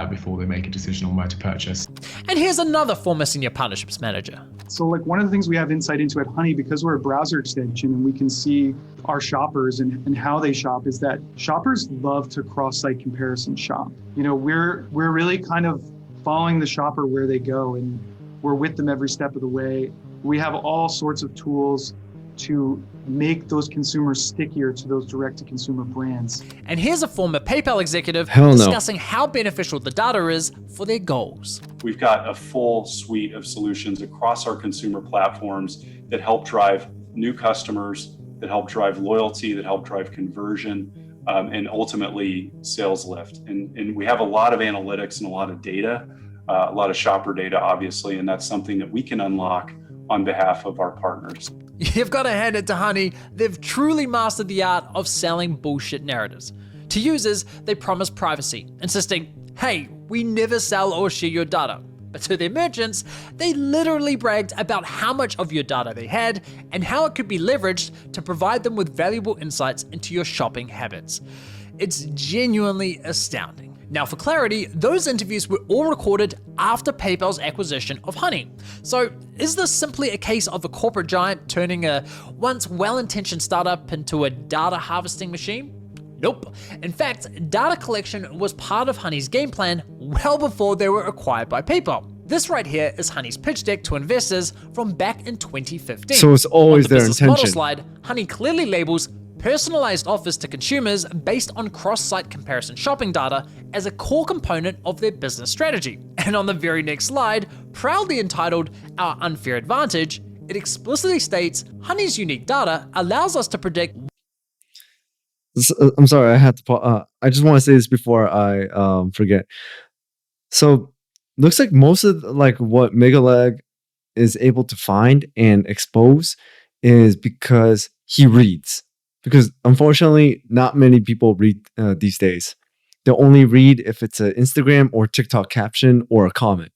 before they make a decision on where to purchase? And here's another former senior partnerships manager. So one of the things we have insight into at Honey, because we're a browser extension and we can see our shoppers and how they shop, is that shoppers love to cross-site comparison shop. We're really kind of following the shopper where they go, and we're with them every step of the way. We have all sorts of tools to make those consumers stickier to those direct-to-consumer brands. And here's a former PayPal executive discussing how beneficial the data is for their goals. We've got a full suite of solutions across our consumer platforms that help drive new customers, that help drive loyalty, that help drive conversion, and ultimately sales lift. And we have a lot of analytics and a lot of data, a lot of shopper data, obviously, and that's something that we can unlock on behalf of our partners. You've got to hand it to Honey. They've truly mastered the art of selling bullshit narratives. To users, they promise privacy, insisting, hey, we never sell or share your data. But to their merchants, they literally bragged about how much of your data they had and how it could be leveraged to provide them with valuable insights into your shopping habits. It's genuinely astounding. Now for clarity, those interviews were all recorded after PayPal's acquisition of Honey. So is this simply a case of a corporate giant turning a once well-intentioned startup into a data harvesting machine? Nope. In fact, data collection was part of Honey's game plan well before they were acquired by PayPal. This right here is Honey's pitch deck to investors from back in 2015. So it's always On the their business model intention. slide, Honey clearly labels personalized offers to consumers based on cross-site comparison shopping data as a core component of their business strategy. And on the very next slide, proudly entitled Our Unfair Advantage, it explicitly states Honey's unique data allows us to predict. I'm sorry, I had to. I just want to say this before I forget. So, looks like most of what MegaLag is able to find and expose is because he reads. Because unfortunately, not many people read these days. They'll only read if it's an Instagram or TikTok caption or a comment.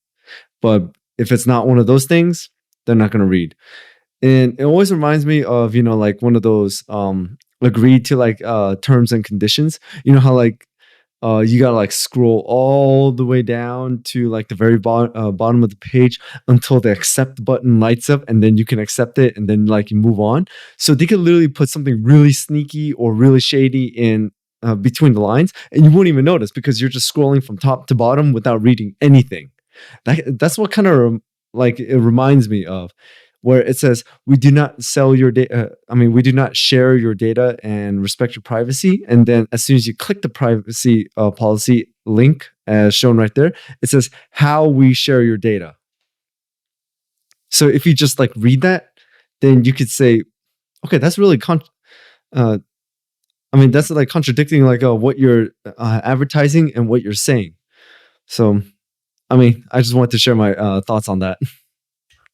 But if it's not one of those things, they're not going to read. And it always reminds me of, one of those agreed to terms and conditions. You know how you gotta scroll all the way down to the very bottom of the page until the accept button lights up, and then you can accept it, and then you move on. So they could literally put something really sneaky or really shady in between the lines, and you won't even notice because you're just scrolling from top to bottom without reading anything. That's what kind of it reminds me of, where it says we do not sell your data. We do not share your data and respect your privacy. And then as soon as you click the privacy policy link as shown right there, it says how we share your data. So if you just read that, then you could say, okay, that's really that's contradicting what you're advertising and what you're saying. So, I just wanted to share my thoughts on that.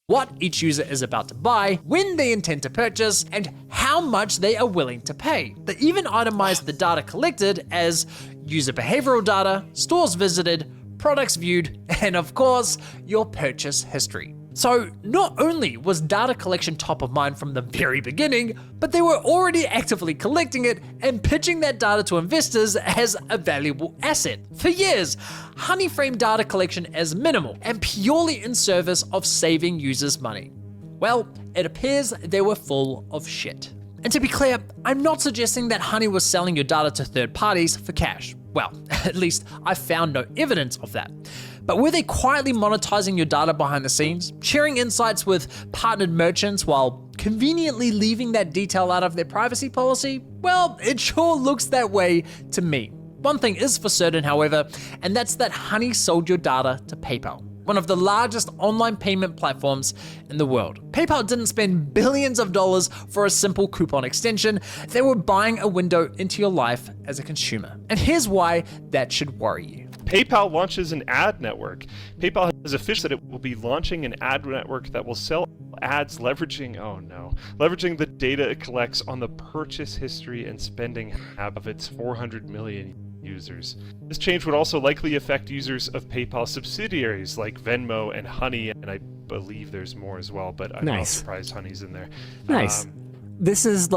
What each user is about to buy, when they intend to purchase, and how much they are willing to pay. They even itemize the data collected as user behavioral data, stores visited, products viewed, and of course, your purchase history. So not only was data collection top of mind from the very beginning, but they were already actively collecting it and pitching that data to investors as a valuable asset. For years, Honey framed data collection as minimal and purely in service of saving users money. Well, it appears they were full of shit. And to be clear, I'm not suggesting that Honey was selling your data to third parties for cash. Well, at least I found no evidence of that. But were they quietly monetizing your data behind the scenes, sharing insights with partnered merchants while conveniently leaving that detail out of their privacy policy? Well, it sure looks that way to me. One thing is for certain, however, and that's that Honey sold your data to PayPal, one of the largest online payment platforms in the world. PayPal didn't spend billions of dollars for a simple coupon extension. They were buying a window into your life as a consumer. And here's why that should worry you. PayPal launches an ad network. PayPal has officially said it will be launching an ad network that will sell ads leveraging the data it collects on the purchase history and spending of its 400 million users. This change would also likely affect users of PayPal subsidiaries like Venmo and Honey, and I believe there's more as well, but I'm not surprised Honey's in there. Nice. This is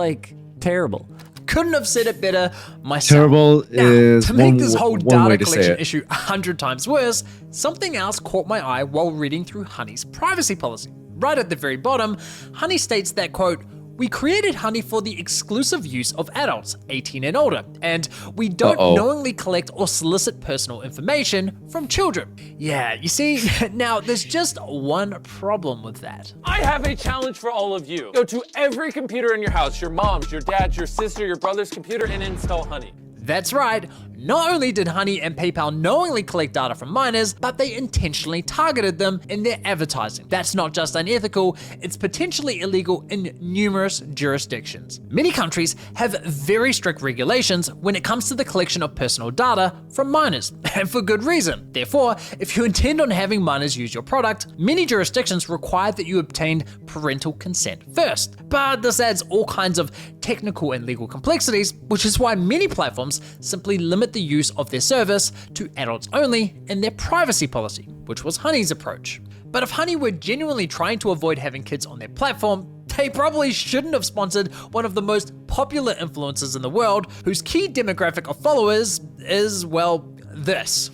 terrible. Couldn't have said it better myself. Terrible is to make one, this whole one data way to say collection it. issue 100 times worse, something else caught my eye while reading through Honey's privacy policy. Right at the very bottom, Honey states that, quote, "We created Honey for the exclusive use of adults 18 and older, and we don't knowingly collect or solicit personal information from children." Yeah, you see, now there's just one problem with that. I have a challenge for all of you. Go to every computer in your house, your mom's, your dad's, your sister, your brother's computer, and install Honey. That's right. Not only did Honey and PayPal knowingly collect data from minors, but they intentionally targeted them in their advertising. That's not just unethical, it's potentially illegal in numerous jurisdictions. Many countries have very strict regulations when it comes to the collection of personal data from minors, and for good reason. Therefore, if you intend on having minors use your product, many jurisdictions require that you obtain parental consent first. But this adds all kinds of technical and legal complexities, which is why many platforms simply limit the use of their service to adults only in their privacy policy, which was Honey's approach. But if Honey were genuinely trying to avoid having kids on their platform, they probably shouldn't have sponsored one of the most popular influencers in the world, whose key demographic of followers is, well, this.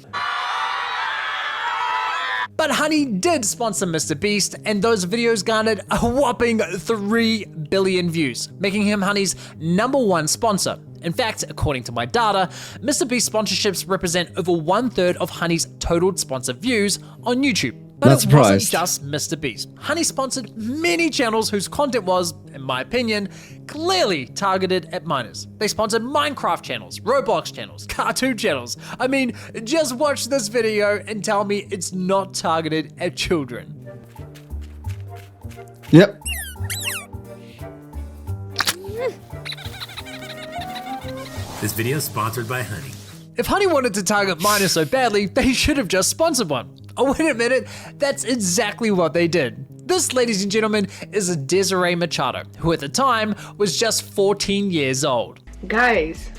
But Honey did sponsor Mr. Beast, and those videos garnered a whopping 3 billion views, making him Honey's #1 sponsor. In fact, according to my data, Mr. Beast sponsorships represent over 1/3 of Honey's total sponsored views on YouTube. But Not it wasn't surprised. just Mr. Beast. Honey sponsored many channels whose content was, in my opinion, clearly targeted at minors. They sponsored Minecraft channels, Roblox channels, cartoon channels. I mean, just watch this video and tell me it's not targeted at children. Yep. This video is sponsored by Honey. If Honey wanted to target minors so badly, they should have just sponsored one. Oh, wait a minute, that's exactly what they did. This, ladies and gentlemen, is Desiree Machado, who at the time was just 14 years old. Guys,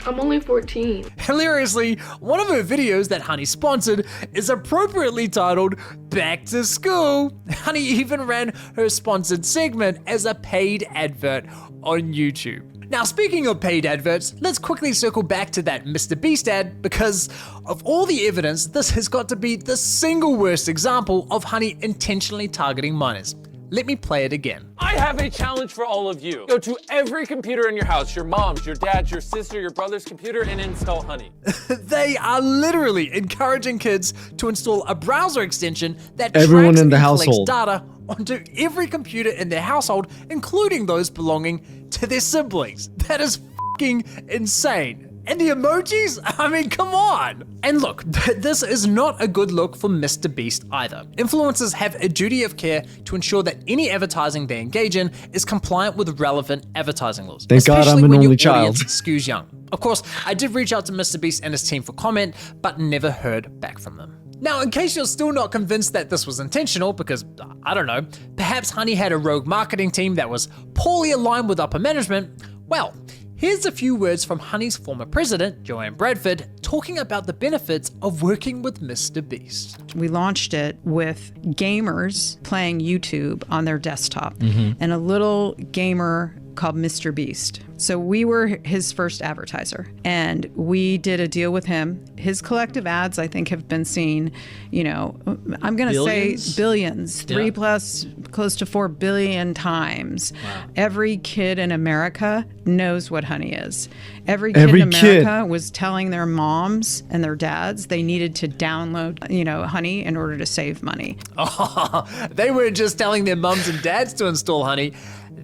I'm only 14. Hilariously, one of her videos that Honey sponsored is appropriately titled Back to School. Honey even ran her sponsored segment as a paid advert on YouTube. Now, speaking of paid adverts, let's quickly circle back to that Mr. Beast ad, because of all the evidence, this has got to be the single worst example of Honey intentionally targeting minors. Let me play it again. I have a challenge for all of you. Go to every computer in your house, your mom's, your dad's, your sister, your brother's computer, and install Honey. They are literally encouraging kids to install a browser extension that Everyone tracks in the and collects household. data onto every computer in their household, including those belonging to their siblings. That is fucking insane. And the emojis? I mean, come on. And look, this is not a good look for Mr. Beast either. Influencers have a duty of care to ensure that any advertising they engage in is compliant with relevant advertising laws. Thank God I'm especially an when your only child. audience skews young. Of course, I did reach out to Mr. Beast and his team for comment, but never heard back from them. Now, in case you're still not convinced that this was intentional, because, I don't know, perhaps Honey had a rogue marketing team that was poorly aligned with upper management, well, here's a few words from Honey's former president, Joanne Bradford, talking about the benefits of working with Mr. Beast. We launched it with gamers playing YouTube on their desktop and a little gamer called Mr. Beast. So we were his first advertiser, and we did a deal with him. His collective ads, I think, have been seen, you know, I'm going to say billions, Yeah. 3+ close to 4 billion times. Wow. Every kid in America knows what Honey is. Every kid in America was telling their moms and their dads they needed to download, you know, Honey in order to save money. Oh, they weren't just telling their mums and dads to install Honey,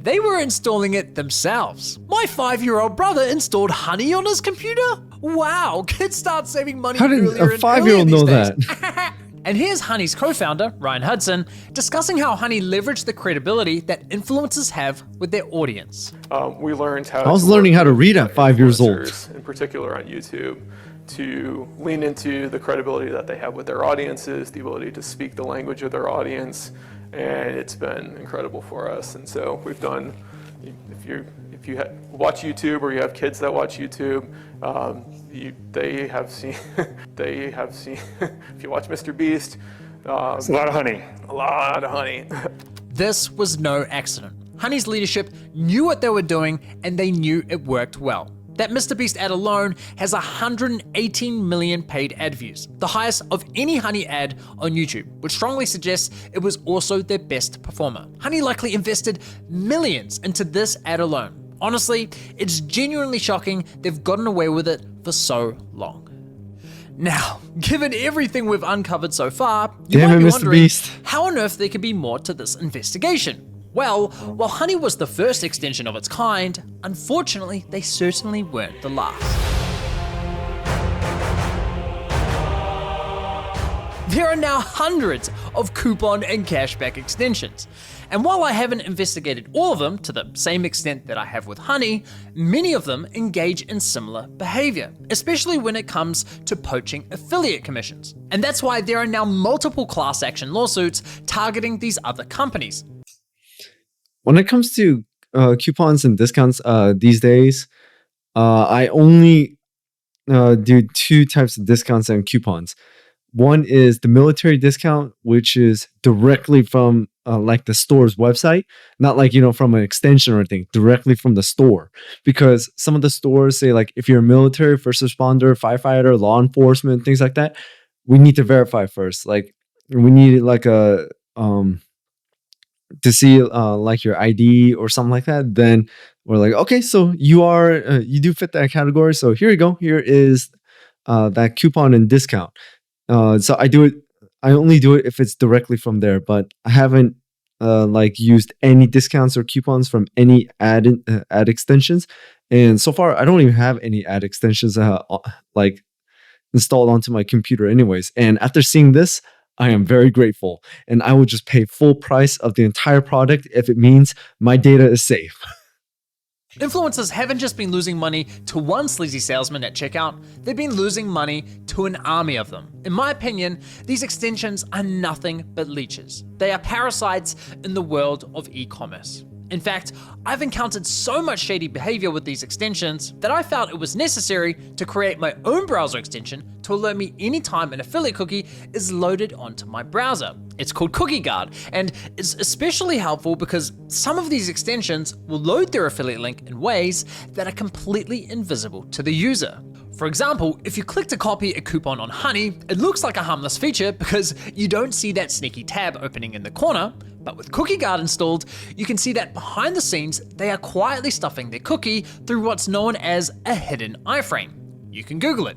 they were installing it themselves. My 5-year-old brother installed Honey on his computer. Wow, kids start saving money How did earlier a and 5-year-old earlier know these that? days. And here's Honey's co-founder, Ryan Hudson, discussing how Honey leveraged the credibility that influencers have with their audience. We learned how I was learning how to read at 5 years old. in particular on YouTube, to lean into the credibility that they have with their audiences, the ability to speak the language of their audience, and it's been incredible for us. And so we've done, if you watch YouTube or you have kids that watch YouTube, they have seen, if you watch Mr. Beast, it's a lot of honey. A lot of honey. This was no accident. Honey's leadership knew what they were doing, and they knew it worked well. That Mr. Beast ad alone has 118 million paid ad views, the highest of any Honey ad on YouTube, which strongly suggests it was also their best performer. Honey likely invested millions into this ad alone. Honestly, it's genuinely shocking they've gotten away with it for so long. Now, given everything we've uncovered so far, you might be wondering how on earth there could be more to this investigation. Well, while Honey was the first extension of its kind, unfortunately, they certainly weren't the last. There are now hundreds of coupon and cashback extensions. And while I haven't investigated all of them to the same extent that I have with Honey, many of them engage in similar behavior, especially when it comes to poaching affiliate commissions. And that's why there are now multiple class action lawsuits targeting these other companies. When it comes to coupons and discounts these days, I only do 2 types of discounts and coupons. One is the military discount, which is directly from like the store's website, not like, you know, from an extension or anything, directly from the store. Because some of the stores say, like, if you're a military, first responder, firefighter, law enforcement, things like that, we need to verify first. Like, we needed like a to see like your ID or something like that, then we're like, okay, so you do fit that category. So here you go. Here is that coupon and discount. So I only do it if it's directly from there, but I haven't like used any discounts or coupons from any ad extensions. And so far, I don't even have any ad extensions like installed onto my computer anyways. And after seeing this, I am very grateful, and I will just pay full price of the entire product if it means my data is safe. Influencers haven't just been losing money to one sleazy salesman at checkout, they've been losing money to an army of them. In my opinion, these extensions are nothing but leeches. They are parasites in the world of e-commerce. In fact, I've encountered so much shady behavior with these extensions that I felt it was necessary to create my own browser extension to alert me anytime an affiliate cookie is loaded onto my browser. It's called Cookie Guard, and it's especially helpful because some of these extensions will load their affiliate link in ways that are completely invisible to the user. For example, if you click to copy a coupon on Honey, it looks like a harmless feature because you don't see that sneaky tab opening in the corner, but with Cookie Guard installed, you can see that behind the scenes, they are quietly stuffing their cookie through what's known as a hidden iframe. You can Google it.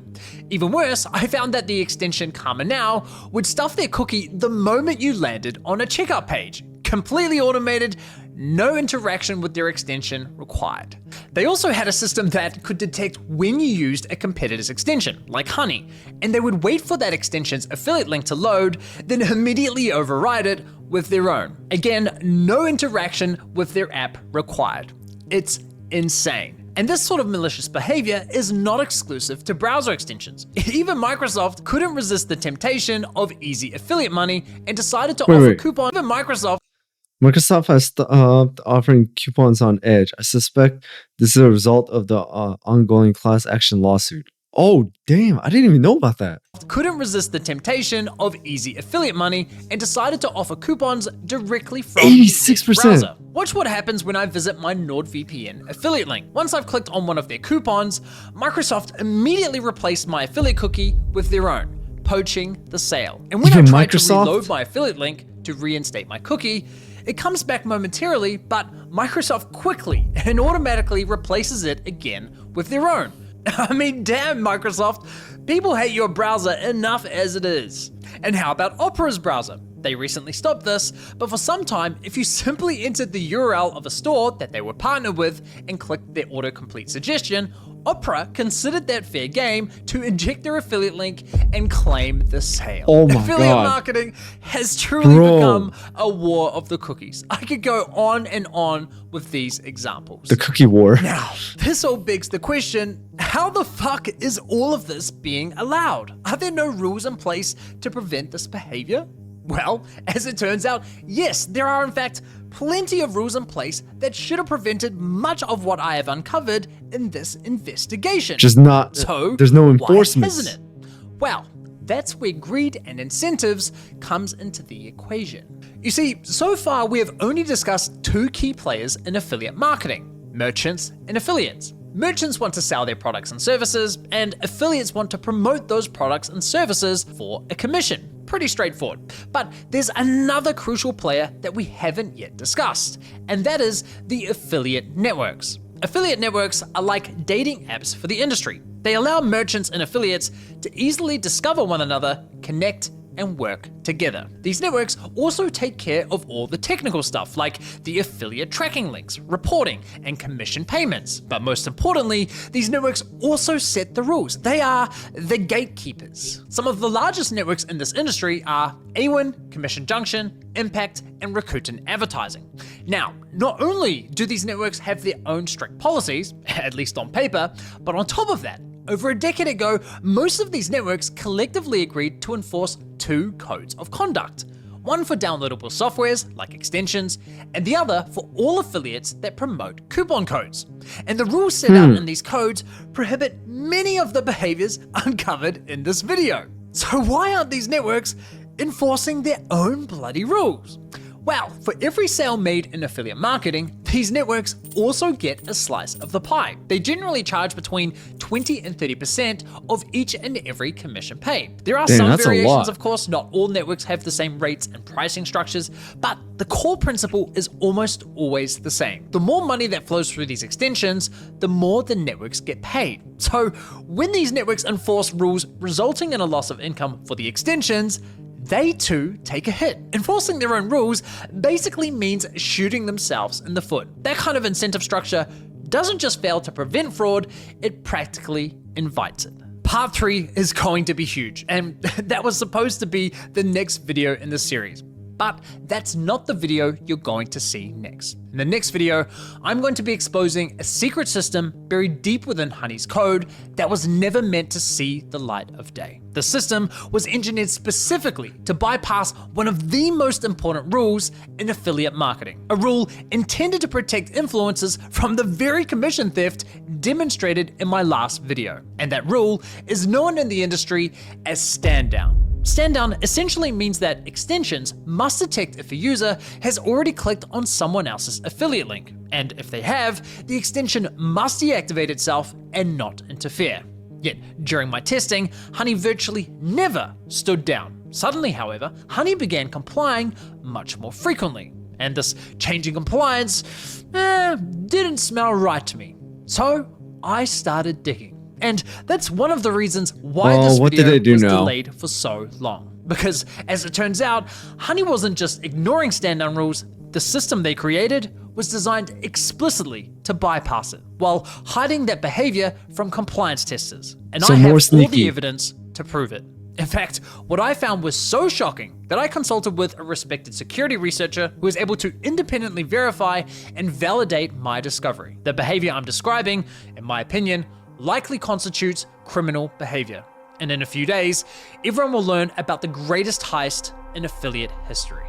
Even worse, I found that the extension Karma Now would stuff their cookie the moment you landed on a checkout page. Completely automated, no interaction with their extension required. They also had a system that could detect when you used a competitor's extension, like Honey, and they would wait for that extension's affiliate link to load, then immediately override it with their own. Again, no interaction with their app required. It's insane. And this sort of malicious behavior is not exclusive to browser extensions. Even Microsoft couldn't resist the temptation of easy affiliate money and decided to offer coupons. Even Microsoft has stopped offering coupons on Edge. I suspect this is a result of the ongoing class action lawsuit. Oh, damn. I didn't even know about that. Couldn't resist the temptation of easy affiliate money and decided to offer coupons directly from 86%. the browser. Watch what happens when I visit my NordVPN affiliate link. Once I've clicked on one of their coupons, Microsoft immediately replaced my affiliate cookie with their own, poaching the sale. And when I tried to reload my affiliate link to reinstate my cookie, it comes back momentarily, but Microsoft quickly and automatically replaces it again with their own. I mean, damn, Microsoft. People hate your browser enough as it is. And how about Opera's browser? They recently stopped this, but for some time, if you simply entered the URL of a store that they were partnered with and clicked their autocomplete suggestion, Opera considered that fair game to inject their affiliate link and claim the sale. Oh my Affiliate God. marketing has truly become a war of the cookies. I could go on and on with these examples. The cookie war. Now, this all begs the question, how the fuck is all of this being allowed? Are there no rules in place to prevent this behavior? Well, as it turns out, yes, there are in fact plenty of rules in place that should have prevented much of what I have uncovered in this investigation. Just not, so there's no enforcement. Why hasn't it? Well, that's where greed and incentives comes into the equation. You see, so far we have only discussed two key players in affiliate marketing, merchants and affiliates. Merchants want to sell their products and services, and affiliates want to promote those products and services for a commission. Pretty straightforward. But there's another crucial player that we haven't yet discussed, and that is the affiliate networks. Affiliate networks are like dating apps for the industry. They allow merchants and affiliates to easily discover one another, connect, and work together. These networks also take care of all the technical stuff like the affiliate tracking links, reporting, and commission payments. But most importantly, these networks also set the rules. They are the gatekeepers. Some of the largest networks in this industry are Awin, Commission Junction, Impact, and Rakuten Advertising. Now, not only do these networks have their own strict policies, at least on paper, but on top of that, over a decade ago, most of these networks collectively agreed to enforce two codes of conduct. One for downloadable softwares like extensions, and the other for all affiliates that promote coupon codes. And the rules set out in these codes prohibit many of the behaviors uncovered in this video. So why aren't these networks enforcing their own bloody rules? Well, for every sale made in affiliate marketing, these networks also get a slice of the pie. They generally charge between 20 and 30% of each and every commission paid. There are some variations, of course. Not all networks have the same rates and pricing structures, but the core principle is almost always the same. The more money that flows through these extensions, the more the networks get paid. So when these networks enforce rules resulting in a loss of income for the extensions, they too take a hit. Enforcing their own rules basically means shooting themselves in the foot. That kind of incentive structure doesn't just fail to prevent fraud, it practically invites it. Part 3 is going to be huge, and that was supposed to be the next video in the series. But that's not the video you're going to see next. In the next video, I'm going to be exposing a secret system buried deep within Honey's code that was never meant to see the light of day. The system was engineered specifically to bypass one of the most important rules in affiliate marketing, a rule intended to protect influencers from the very commission theft demonstrated in my last video. And that rule is known in the industry as stand down. Stand down essentially means that extensions must detect if a user has already clicked on someone else's affiliate link, and if they have, the extension must deactivate itself and not interfere. Yet, during my testing, Honey virtually never stood down. Suddenly, however, Honey began complying much more frequently, and this change in compliance didn't smell right to me. So I started digging. And that's one of the reasons why this video was delayed for so long. Because as it turns out, Honey wasn't just ignoring stand-down rules, the system they created was designed explicitly to bypass it, while hiding that behavior from compliance testers. And I have all the evidence to prove it. In fact, what I found was so shocking that I consulted with a respected security researcher who was able to independently verify and validate my discovery. The behavior I'm describing, in my opinion, likely constitutes criminal behavior. And in a few days, everyone will learn about the greatest heist in affiliate history.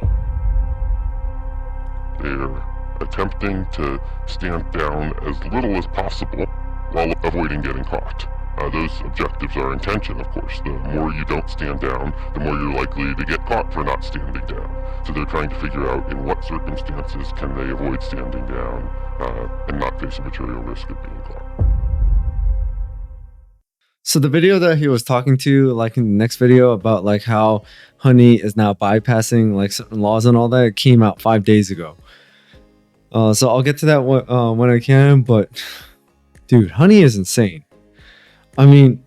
They're attempting to stand down as little as possible while avoiding getting caught. Those objectives are intention, of course. The more you don't stand down, the more you're likely to get caught for not standing down. So they're trying to figure out in what circumstances can they avoid standing down and not face a material risk of being caught. So the video that he was talking to, like in the next video about like how Honey is now bypassing like certain laws and all that, came out 5 days ago. So I'll get to that when I can, but dude, Honey is insane. I mean,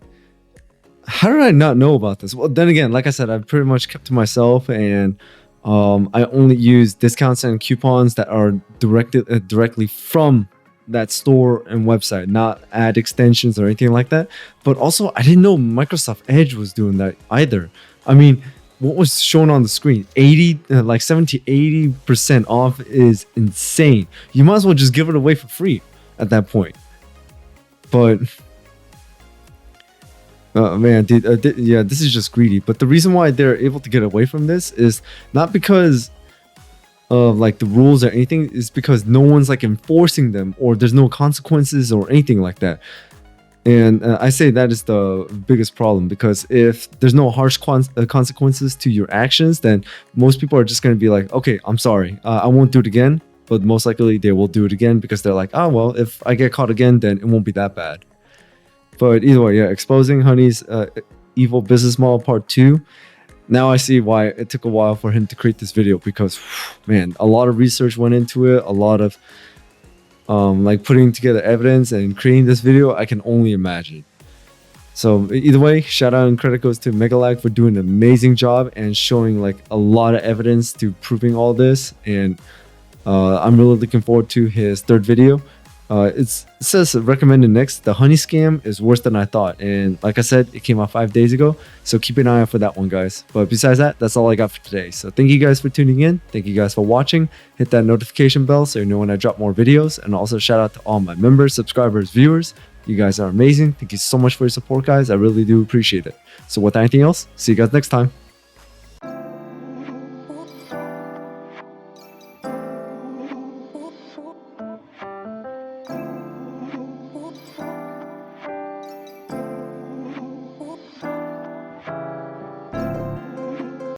how did I not know about this? Well, then again, like I said, I've pretty much kept to myself, and I only use discounts and coupons that are directly from that store and website, not ad extensions or anything like that. But also, I didn't know Microsoft Edge was doing that either. I mean, what was shown on the screen, 70-80% off is insane. You might as well just give it away for free at that point. But man, dude, yeah, this is just greedy. But the reason why they're able to get away from this is not because of like the rules or anything, is because no one's like enforcing them, or there's no consequences or anything like that. And I say that is the biggest problem, because if there's no harsh consequences to your actions, then most people are just going to be like, okay, I'm sorry, I won't do it again. But most likely they will do it again because they're like, oh, well, if I get caught again, then it won't be that bad. But either way, yeah, exposing Honey's evil business model part 2. Now I see why it took a while for him to create this video, because man, a lot of research went into it, a lot of like putting together evidence and creating this video. I can only imagine. So either way, shout out and credit goes to MegaLag for doing an amazing job and showing like a lot of evidence to proving all this. And I'm really looking forward to his 3rd video. It says recommended next. The Honey scam is worse than I thought, and like I said, it came out 5 days ago, so keep an eye out for that one, guys. But besides that, that's all I got for today. So thank you guys for tuning in, thank you guys for watching. Hit that notification bell so you know when I drop more videos, and also shout out to all my members, subscribers, viewers. You guys are amazing. Thank you so much for your support, guys. I really do appreciate it. So without anything else, see you guys next time.